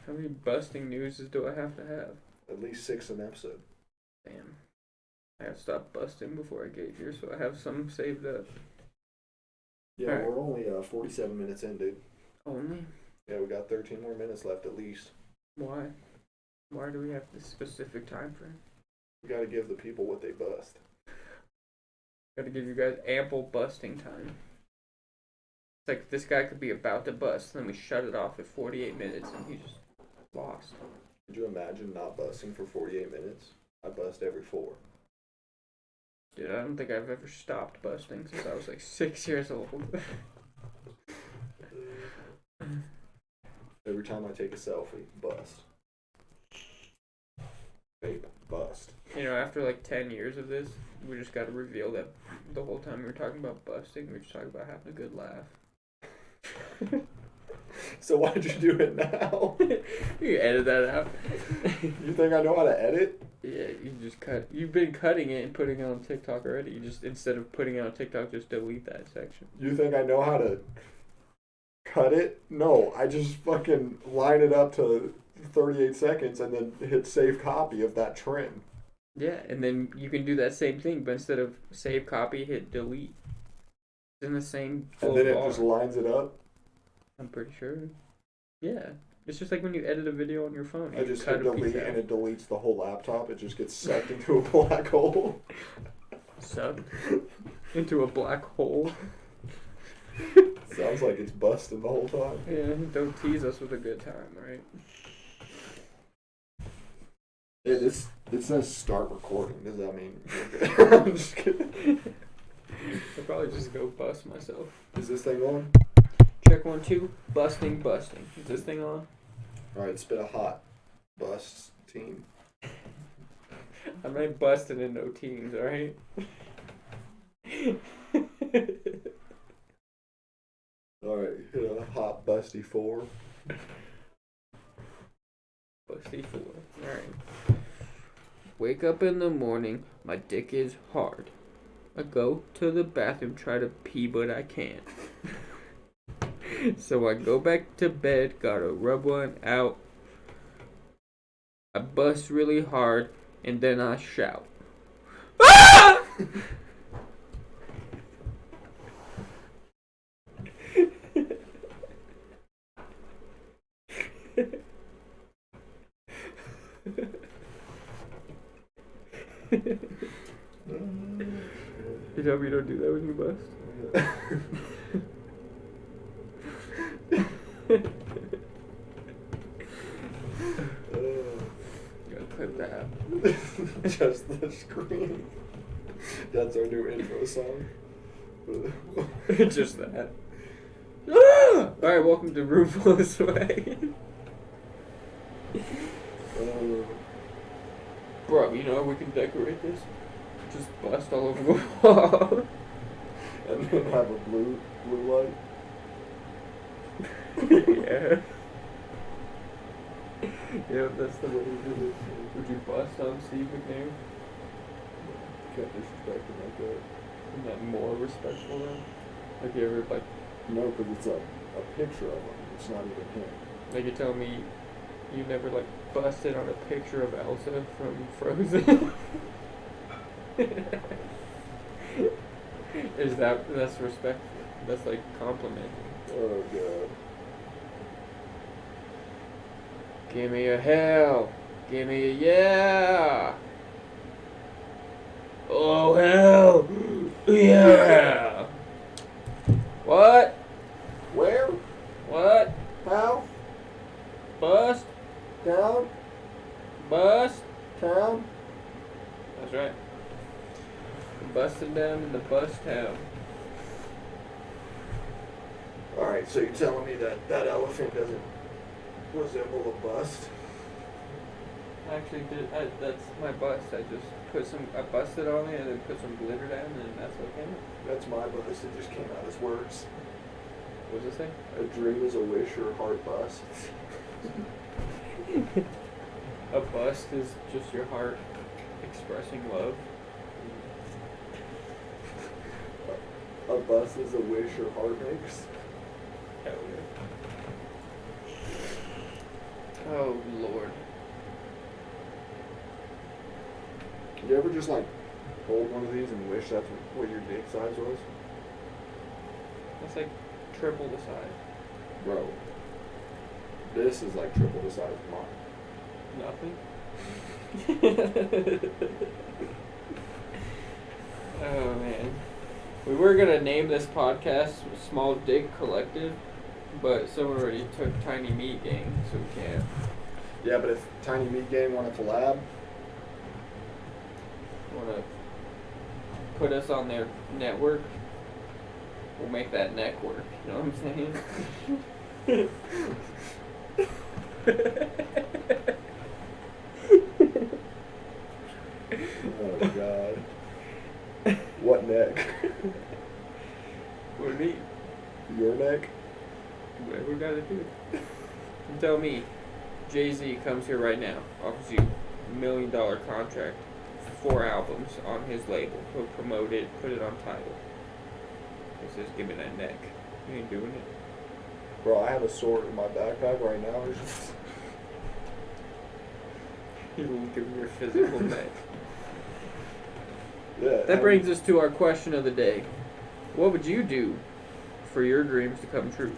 How many busting newses do I have to have? At least 6 an episode. Damn. I gotta stop busting before I get here, so I have some saved up. Yeah, Alright. we're only 47 minutes in, dude. Only? Yeah, we got 13 more minutes left at least. Why? Why do we have this specific time frame? We gotta give the people what they bust. Gotta give you guys ample busting time. It's like this guy could be about to bust, and then we shut it off at 48 minutes, and he just lost. Could you imagine not busting for 48 minutes? I bust every 4. Dude, I don't think I've ever stopped busting since I was like 6 years old. Every time I take a selfie, bust. Vape, bust. You know, after like 10 years of this, we just gotta reveal that the whole time we were talking about busting, we were just talking about having a good laugh. So why'd you do it now? You edit that out. You think I know how to edit? Yeah, you just cut. You've been cutting it and putting it on TikTok already. You just, instead of putting it on TikTok, just delete that section. You think I know how to cut it? No, I just fucking line it up to 38 seconds and then hit save copy of that trim. Yeah, and then you can do that same thing, but instead of save copy, hit delete. It's in the same And full then it bar. just lines it up. I'm pretty sure. Yeah. It's just like when you edit a video on your phone. I You just cut hit a piece delete out. and it deletes the whole laptop. It just gets sucked into a black hole. Sucked into a black hole. Sounds like it's busting the whole time. Yeah, don't tease us with a good time, right? It says start recording. Does that mean we're good? I'm just kidding. I'll probably just go bust myself. Is this thing on? Check 1, 2. Busting. Is this thing on? Alright, spit a hot bust team. I'm not busting in no teams, alright? Alright, hit a hot busty 4. Busty 4. Alright. Wake up in the morning, my dick is hard. I go to the bathroom, try to pee, but I can't. So I go back to bed, gotta rub one out. I bust really hard, and then I shout. Ah! You tell me you don't do that when you bust? Gotta clip that. Just the scream. That's our new intro song. Just that. Ah! Alright, welcome to Room Full of Sway. Bro, you know we can decorate this? Just bust all over the wall. And then have a blue light. Yeah. Yeah, that's the way to do it. Would you bust on Steve McNair? Can't disrespect him like that. Isn't that more respectful then? Like you ever like No, because it's a picture of him. It's not even him. like you tell me you never like busted on a picture of Elsa from Frozen? That's respectful. That's like complimenting. Oh god. Give me a hell. Give me a yeah. Oh hell. Yeah. What? Where? What? How? Bust? Down? Bust? Town? That's right. Busting down in the bust town. Alright, so you're telling me that elephant doesn't resemble a bust? Actually, that's my bust. I busted on it and then put some glitter down, and that's what came out. That's my bust. It just came out as words. What does it say? A dream is a wish or a heart bust. A bust is just your heart expressing love. A bust is a wish your heart makes. Hell yeah. Oh Lord. You ever just like hold one of these and wish that's what your dick size was? That's like triple the size. Bro, this is like triple the size of mine. Nothing. Oh man. We were gonna name this podcast Small Dick Collective, but someone already took Tiny Meat Gang, so we can't. Yeah, but if Tiny Meat Gang want to collab, Wanna put us on their network? We'll make that neck work. You know what I'm saying? oh god. What neck? What do you mean? Your neck? Whatever we gotta do. You tell me, Jay-Z comes here right now, offers you $1 million contract, 4 albums on his label. He'll promote it, put it on Tidal. He says, give me that neck. You ain't doing it. Bro, I have a sword in my backpack right now. It's just- He'll give me your physical neck. yeah. That brings us to our question of the day. What would you do for your dreams to come true?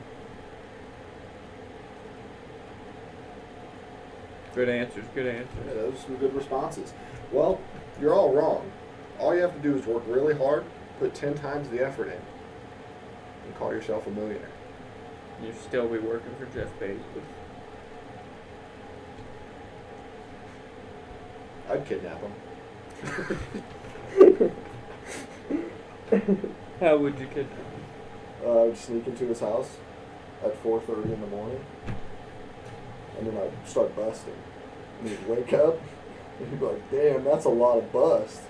Good answers, good Yeah, answers. those are some good responses. Well, you're all wrong. All you have to do is work really hard, put 10 times the effort in, and call yourself a millionaire. You'll still be working for Jeff Bezos. I'd kidnap him. How would you kidnap him? I'd sneak into his house at 4:30 in the morning, and then I'd start busting. And he'd wake up, and he'd be like, damn, that's a lot of bust.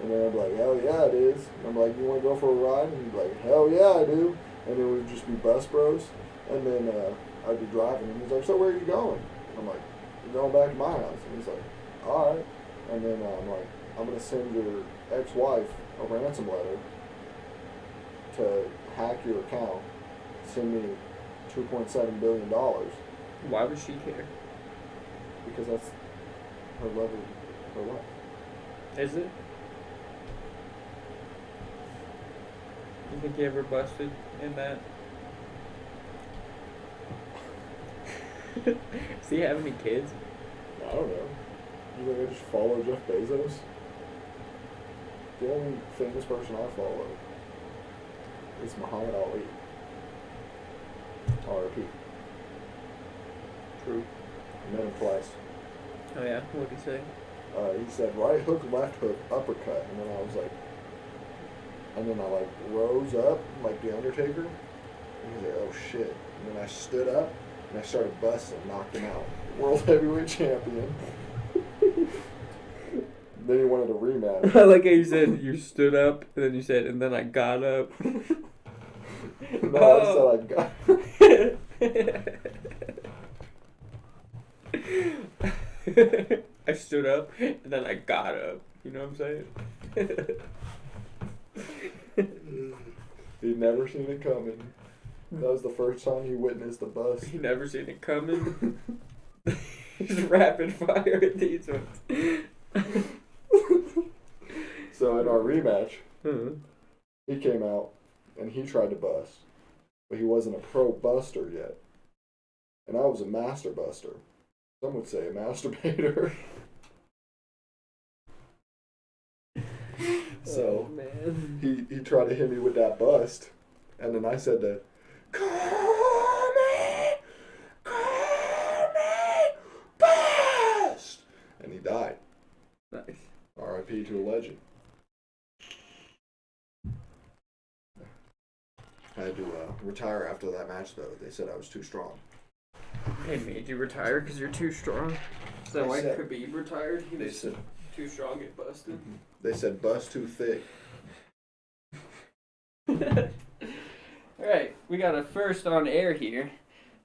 And then I'd be like, hell yeah, it is. And I'm like, you want to go for a ride? And he'd be like, hell yeah, I do. And then we'd just be bus bros. And then I'd be driving, and he's like, so where are you going? I'm like, I'm going back to my house. And he's like, all right. And then I'm like, I'm going to send your ex-wife a ransom letter to hack your account, send me $2.7 billion, Why would she care? because that's her love of her life. Is it? You think you ever busted in that? Does he have any kids? I don't know. You think I just follow Jeff Bezos? The only famous person I follow. is Muhammad Ali. R.I.P. True. I met him twice. Oh yeah, what'd he say? He said right hook, left hook, uppercut, and then I was like, and then I like rose up like the Undertaker, and he's like, oh shit, and then I stood up and I started busting, knocked him out, world heavyweight champion. Then he wanted a rematch. I like how you said you stood up, and then you said, and then I got up. No, I said I got. I stood up, and then I got up. You know what I'm saying? He'd never seen it coming. That was the first time he witnessed the bust. He never seen it coming. Just rapid fire at these ones. So in our rematch, Huh. he came out and he tried to bust, but he wasn't a pro buster yet, and I was a master buster. Some would say a masturbator. So Oh, man. he tried to hit me with that bust, and then I said to call me bust, and he died. Nice. R.I.P. to a legend. I had to retire after that match, though. They said I was too strong. They made you retire because you're too strong. Is that They why said- Khabib retired? He They was said too strong, get busted. they said bust too thick. Alright, we got a first on air here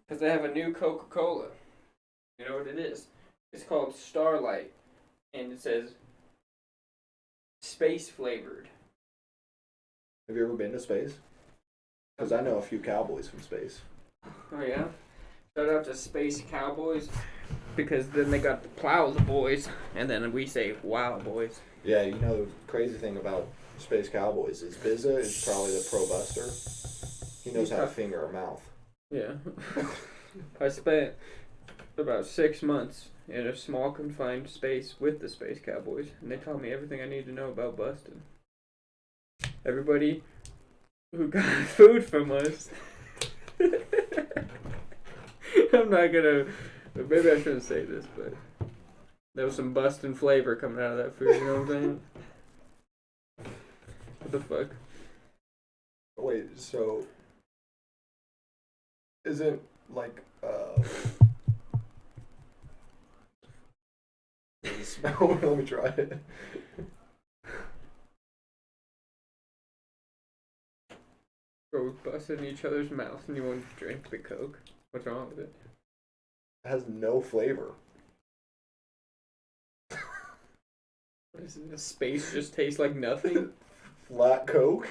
because they have a new Coca-Cola. You know what it is? It's called Starlight, and it says space flavored. Have you ever been to space? Because I know a few cowboys from space. Oh yeah? Shout out to Space Cowboys because then they got the Plows Boys, and then we say Wow Boys. Yeah, you know the crazy thing about space cowboys is Bizza is probably the pro buster. He knows how to finger a mouth. Yeah. I spent about 6 months in a small confined space with the Space Cowboys, and they taught me everything I need to know about busting. Everybody who got food from us. I'm not gonna. Maybe I shouldn't say this, but there was some busting flavor coming out of that food. You know what I'm saying? What the fuck? Wait, so isn't like does it smell? Let me try it. Bro, we're busting each other's mouth, and you want to drink the Coke? What's wrong with it? It has no flavor. What is it? Space just tastes like nothing? Flat Coke?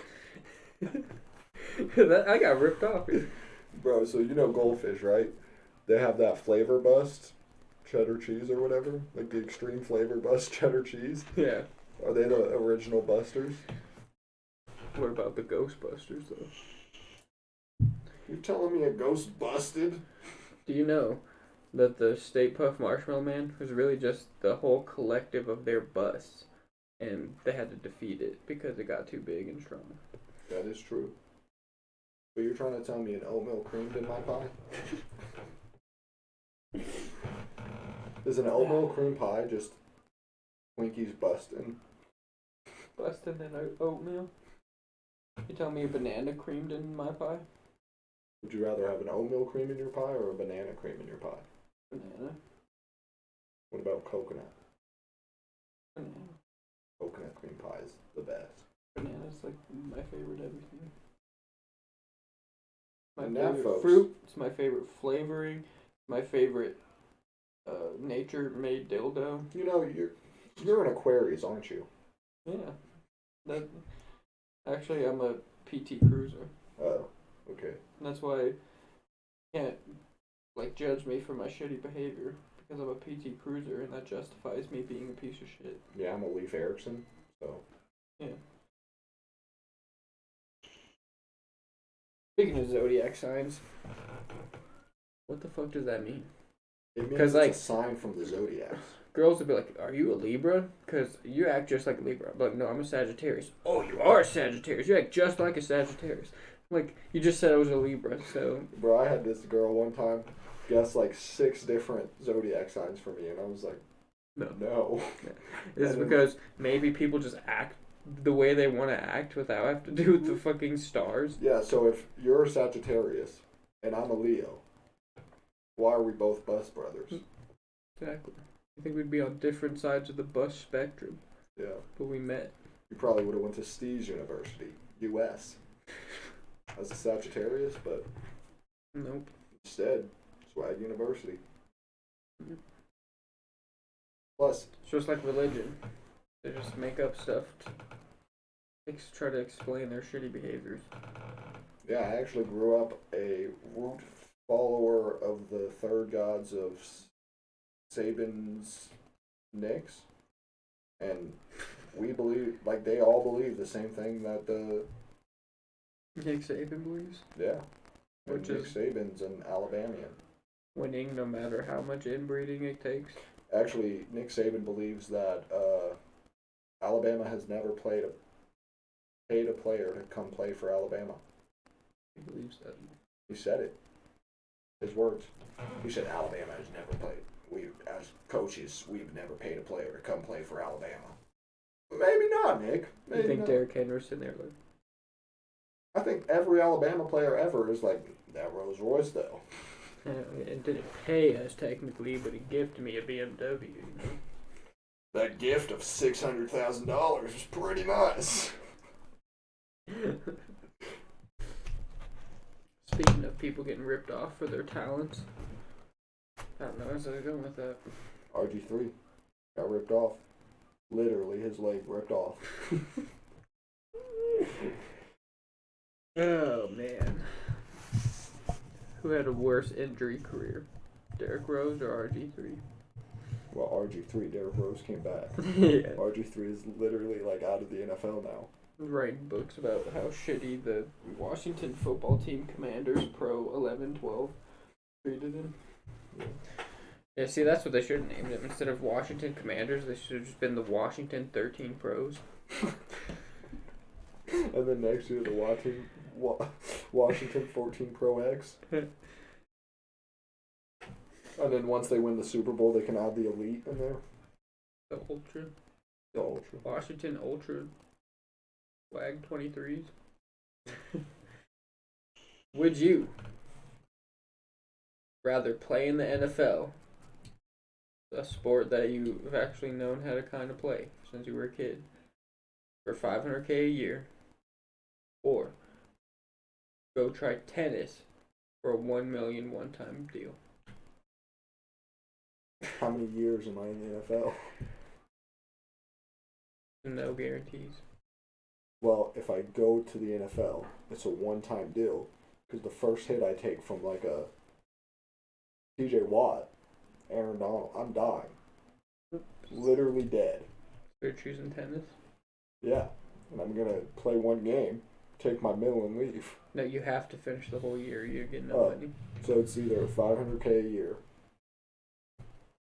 I got ripped off here. Bro, so you know Goldfish, right? They have that flavor bust, cheddar cheese or whatever, like the extreme flavor bust cheddar cheese. Yeah. Are they the original busters? What about the Ghostbusters, though? You're telling me a ghost busted? Do you know that the Stay Puft Marshmallow Man was really just the whole collective of their busts, and they had to defeat it because it got too big and strong? That is true. But you're trying to tell me an oatmeal creamed in my pie? Is an oatmeal cream pie just Twinkies busting? Busted in oatmeal? You tell me a banana creamed in my pie? Would you rather have an oatmeal cream in your pie or a banana cream in your pie? Banana. What about coconut? Banana. Coconut cream pie is the best. Banana's like my favorite everything. My And now, favorite folks- fruit. It's my favorite flavoring. My favorite nature-made dildo. You know, you're an Aquarius, aren't you? Yeah. That. Actually, I'm a PT Cruiser. Oh, okay. And that's why you can't judge me for my shitty behavior because I'm a PT Cruiser, and that justifies me being a piece of shit. Yeah, I'm a Leif Erikson, so. Yeah. Speaking of zodiac signs, what the fuck does that mean? It means 'Cause, it's like- a sign from the zodiacs. girls will be like, "Are you a Libra? Because you act just like a Libra." I'm like, "No, I'm a Sagittarius." "Oh, you are a Sagittarius. You act just like a Sagittarius." I'm like, you just said I was a Libra, so. Bro, I had this girl one time guess like 6 different zodiac signs for me, and I was like, no. It's because maybe people just act the way they want to act without having to do with the fucking stars. Yeah, so if you're a Sagittarius and I'm a Leo, why are we both bus brothers? Exactly. I think we'd be on different sides of the bus spectrum, Yeah. but we met. You probably would have went to Steve's University, U.S. as a Sagittarius, but Nope. instead, Swag University. Mhm. Plus, It's just like religion. They just make up stuff to try to explain their shitty behaviors. yeah, I actually grew up a root follower of the third gods of Saban's Knicks, and we believe, like, they all believe the same thing that the, Nick Saban believes yeah, and Which Nick is- Saban's an Alabamian. winning no matter how much inbreeding it takes. Actually, Nick Saban believes that Alabama has never paid a player to come play for Alabama. He believes that. He said it. His words. He said Alabama has never played. We, as coaches, we've never paid a player to come play for Alabama. Maybe not, Nick. You Maybe think not. Derrick Henry's in there like, I think every Alabama player ever is like that Rolls Royce though. it didn't pay us technically, but he gifted me a BMW, you know? That gift of $600,000 was pretty nice. Speaking of people getting ripped off for their talents, I don't know, where's I going with that? RG3 got ripped off. Literally, his leg ripped off. Oh man. Who had a worse injury career? Derrick Rose or RG3? Well, RG3, Derrick Rose came back. Yeah. RG3 is literally like out of the NFL now. Writing books about how shitty the Washington football team Commanders Pro 11-12 treated him. Yeah, see, that's what they should have named him. Instead of Washington Commanders, they should have just been the Washington 13 Pros. And then next year, the Washington 14 Pro X. And then once they win the Super Bowl, they can add the Elite in there. The Ultra. The Ultra. Washington Ultra Swag 23s. Would you rather play in the NFL, a sport that you've actually known how to kind of play since you were a kid, for $500K a year, or go try tennis for a $1 million one-time deal? How many years am I in the NFL? No guarantees. Well, if I go to the NFL, it's a one-time deal. Because the first hit I take from like a TJ Watt, Aaron Donald, I'm dying. Literally dead. You're choosing tennis? Yeah. And I'm going to play one game, take my mill and leave. No, you have to finish the whole year. You get no Oh. money. So it's either $500K a year.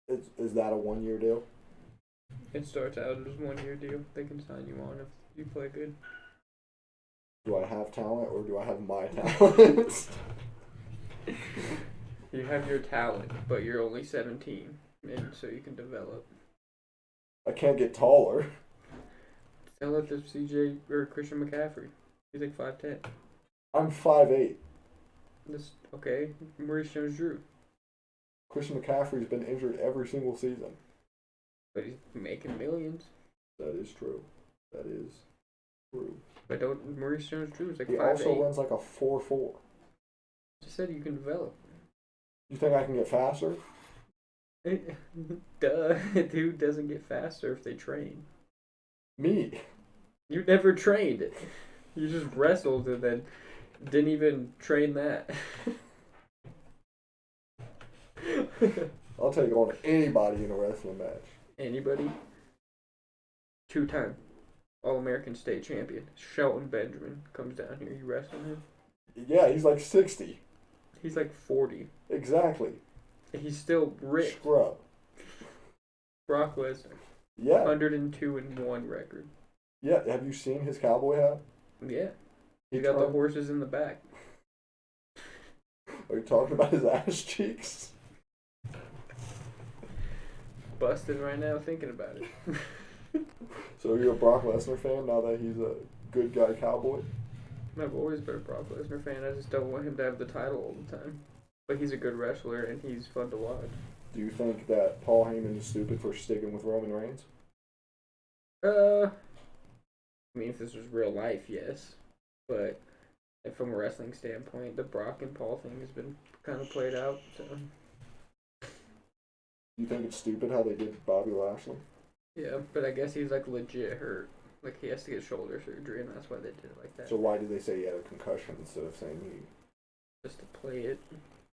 Is that a 1-year deal? It starts out as a 1-year deal. They can sign you on if you play good. Do I have talent or do I have my talent? You have your talent, but you're only 17, and so you can develop. I can't get taller. Tell it to CJ or Christian McCaffrey. He's like 5'10". I'm 5'8". This okay. Maurice Jones-Drew, Christian McCaffrey's been injured every single season. but he's making millions. That is true. That is true. But don't Maurice Jones-Drew is like He 5'8". also runs like a 4.4. Just said you can develop. You think I can get faster? Duh. Dude doesn't get faster if they train. Me. You never trained. You just wrestled and then didn't even train that. I'll take on anybody in a wrestling match. Anybody? 2-time All-American state champion. Shelton Benjamin comes down here. You wrestling him? Yeah, he's like 60. He's like 40. Exactly. And he's still ripped. Scrub. Brock Lesnar, Yeah. 102-1 record. Yeah. Have you seen his cowboy hat? Yeah, he got the tried- horses in the back. Are you talking about his ass cheeks? Busted right now thinking about it. So you're a Brock Lesnar fan now that he's a good guy cowboy? I've always been a Brock Lesnar fan. I just don't want him to have the title all the time. But he's a good wrestler and he's fun to watch. Do you think that Paul Heyman is stupid for sticking with Roman Reigns? I mean, if this was real life, yes. But from a wrestling standpoint, the Brock and Paul thing has been kind of played out. So Do you think it's stupid how they did Bobby Lashley? yeah, but I guess he's like legit hurt. Like he has to get shoulder surgery, and that's why they did it like that. So why did they say he had a concussion instead of saying he... Just to play it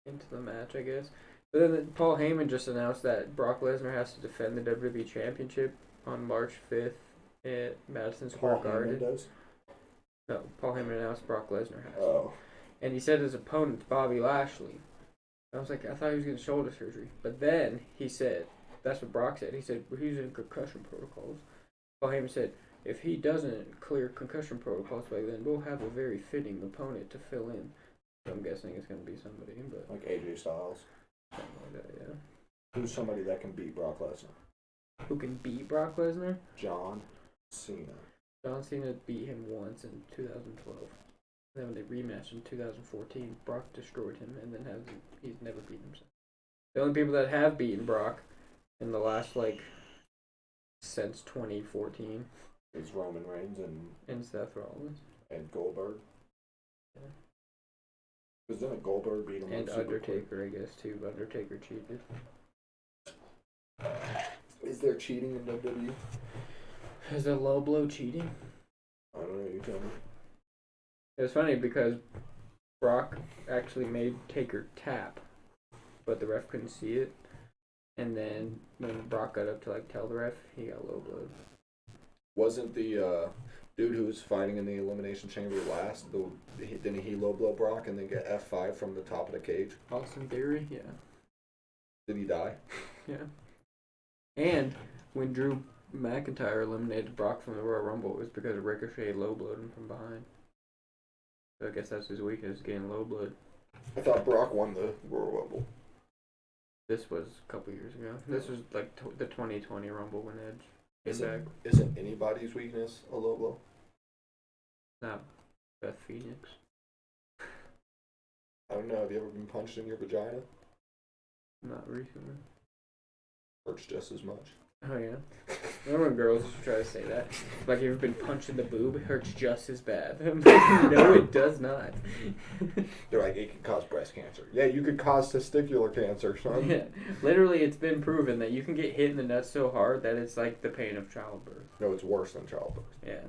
into the match, I guess. But then Paul Heyman just announced that Brock Lesnar has to defend the WWE Championship on March 5th at Madison Square Paul Garden. Heyman does? No, Paul Heyman announced Brock Lesnar has. Oh. And he said his opponent's Bobby Lashley. I was like, I thought he was getting shoulder surgery. But then he said, that's what Brock said. He said, well, he's in concussion protocols. Paul Heyman said, if he doesn't clear concussion protocols by then, we'll have a very fitting opponent to fill in. So I'm guessing it's going to be somebody, but Like AJ Styles? something like that, yeah. Who's somebody that can beat Brock Lesnar? Who can beat Brock Lesnar? John Cena. John Cena beat him once in 2012. Then when they rematched in 2014, Brock destroyed him, and then he's never beaten himself. The only people that have beaten Brock in the last since 2014 Is Roman Reigns and Seth Rollins and Goldberg. Yeah. Because didn't Goldberg beat him? and super quick? Undertaker, I guess too. Undertaker cheated. Is there cheating in WWE? Is a low blow cheating? I don't know. You tell me. It was funny because Brock actually made Taker tap, but the ref couldn't see it. And then when Brock got up to tell the ref, he got low blowed. Wasn't the dude who was fighting in the Elimination Chamber last, didn't he low blow Brock and then get F5 from the top of the cage? Austin Theory, yeah. Did he die? Yeah. And when Drew McIntyre eliminated Brock from the Royal Rumble, it was because Ricochet low blowed him from behind. So I guess that's his weakness, getting low blowed. I thought Brock won the Royal Rumble. This was a couple years ago. This was the 2020 Rumble when Edge came back. Isn't anybody's weakness a low blow? Not Beth Phoenix. I don't know. Have you ever been punched in your vagina? Not recently. Hurts just as much. Oh yeah. Remember when girls used to try to say that? Like, you've been punched in the boob, it hurts just as bad. I'm like, no, it does not. They're like, it can cause breast cancer. Yeah, you could cause testicular cancer, son. Yeah. Literally, it's been proven that you can get hit in the nuts so hard that it's like the pain of childbirth. No, it's worse than childbirth. Yeah.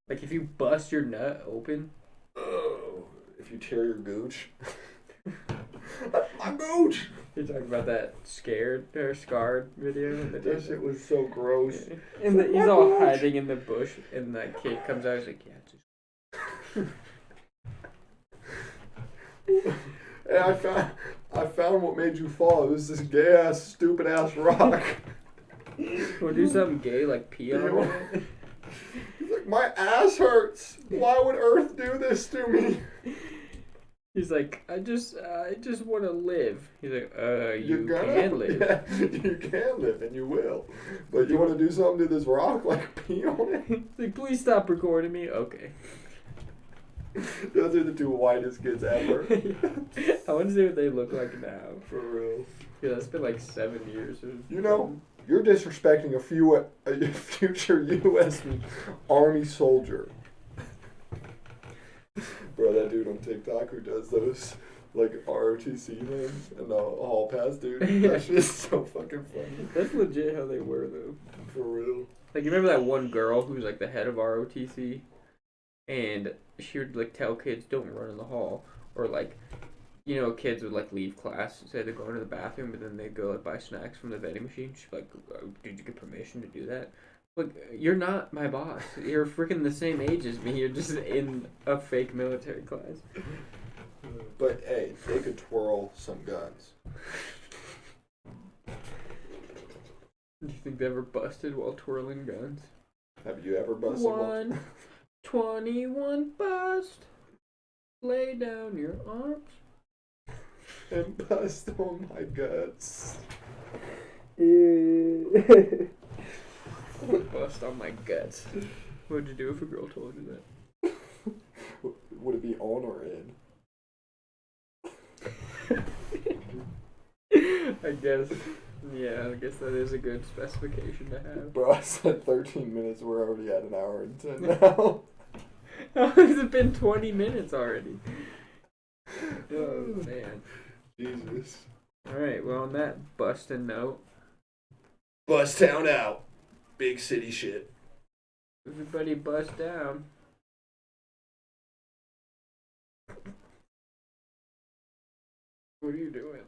Like, if you bust your nut open. Oh, if you tear your gooch. My gooch! You're talking about that scared or scarred video? That shit was so gross. And he's all hiding in the bush, and that kid comes out. He's like, "Yeah, just." And I found what made you fall. It was this gay ass, stupid ass rock. Or do something gay like pee on it. He's like, my ass hurts. Why would Earth do this to me? He's like, I just want to live. He's like, you gonna? can live. Yeah, you can live, and you will. But you want to do something to this rock, like pee on it? He's like, please stop recording me. Okay. Those are the two whitest kids ever. I want to see what they look like now. For real. Yeah, that's been like 7 years. You know, you're disrespecting a future U.S. Army soldier. Bro, that dude on TikTok who does those ROTC things and the hall pass, dude. That shit's so fucking funny. That's legit how they were though. For real. Like, you remember that one girl who was like the head of ROTC, and she would tell kids don't run in the hall, or kids would leave class, say they're going to the bathroom, but then they'd go buy snacks from the vending machine. She'd be like, did you get permission to do that? Like, you're not my boss. You're freaking the same age as me. You're just in a fake military class. But hey, they could twirl some guns. Do you think they ever busted while twirling guns? Have you ever busted one? 21 bust. Lay down your arms. And bust on my guts. Bust on my guts. What'd you do if a girl told you that? Would it be on or in? I guess that is a good specification to have. Bro, I said 13 minutes. We're already at an hour and 10 now. How has it been 20 minutes already? Oh, man. Jesus. Alright, well, on that bustin' note, Bust town out. Big city shit. everybody bust down. What are you doing?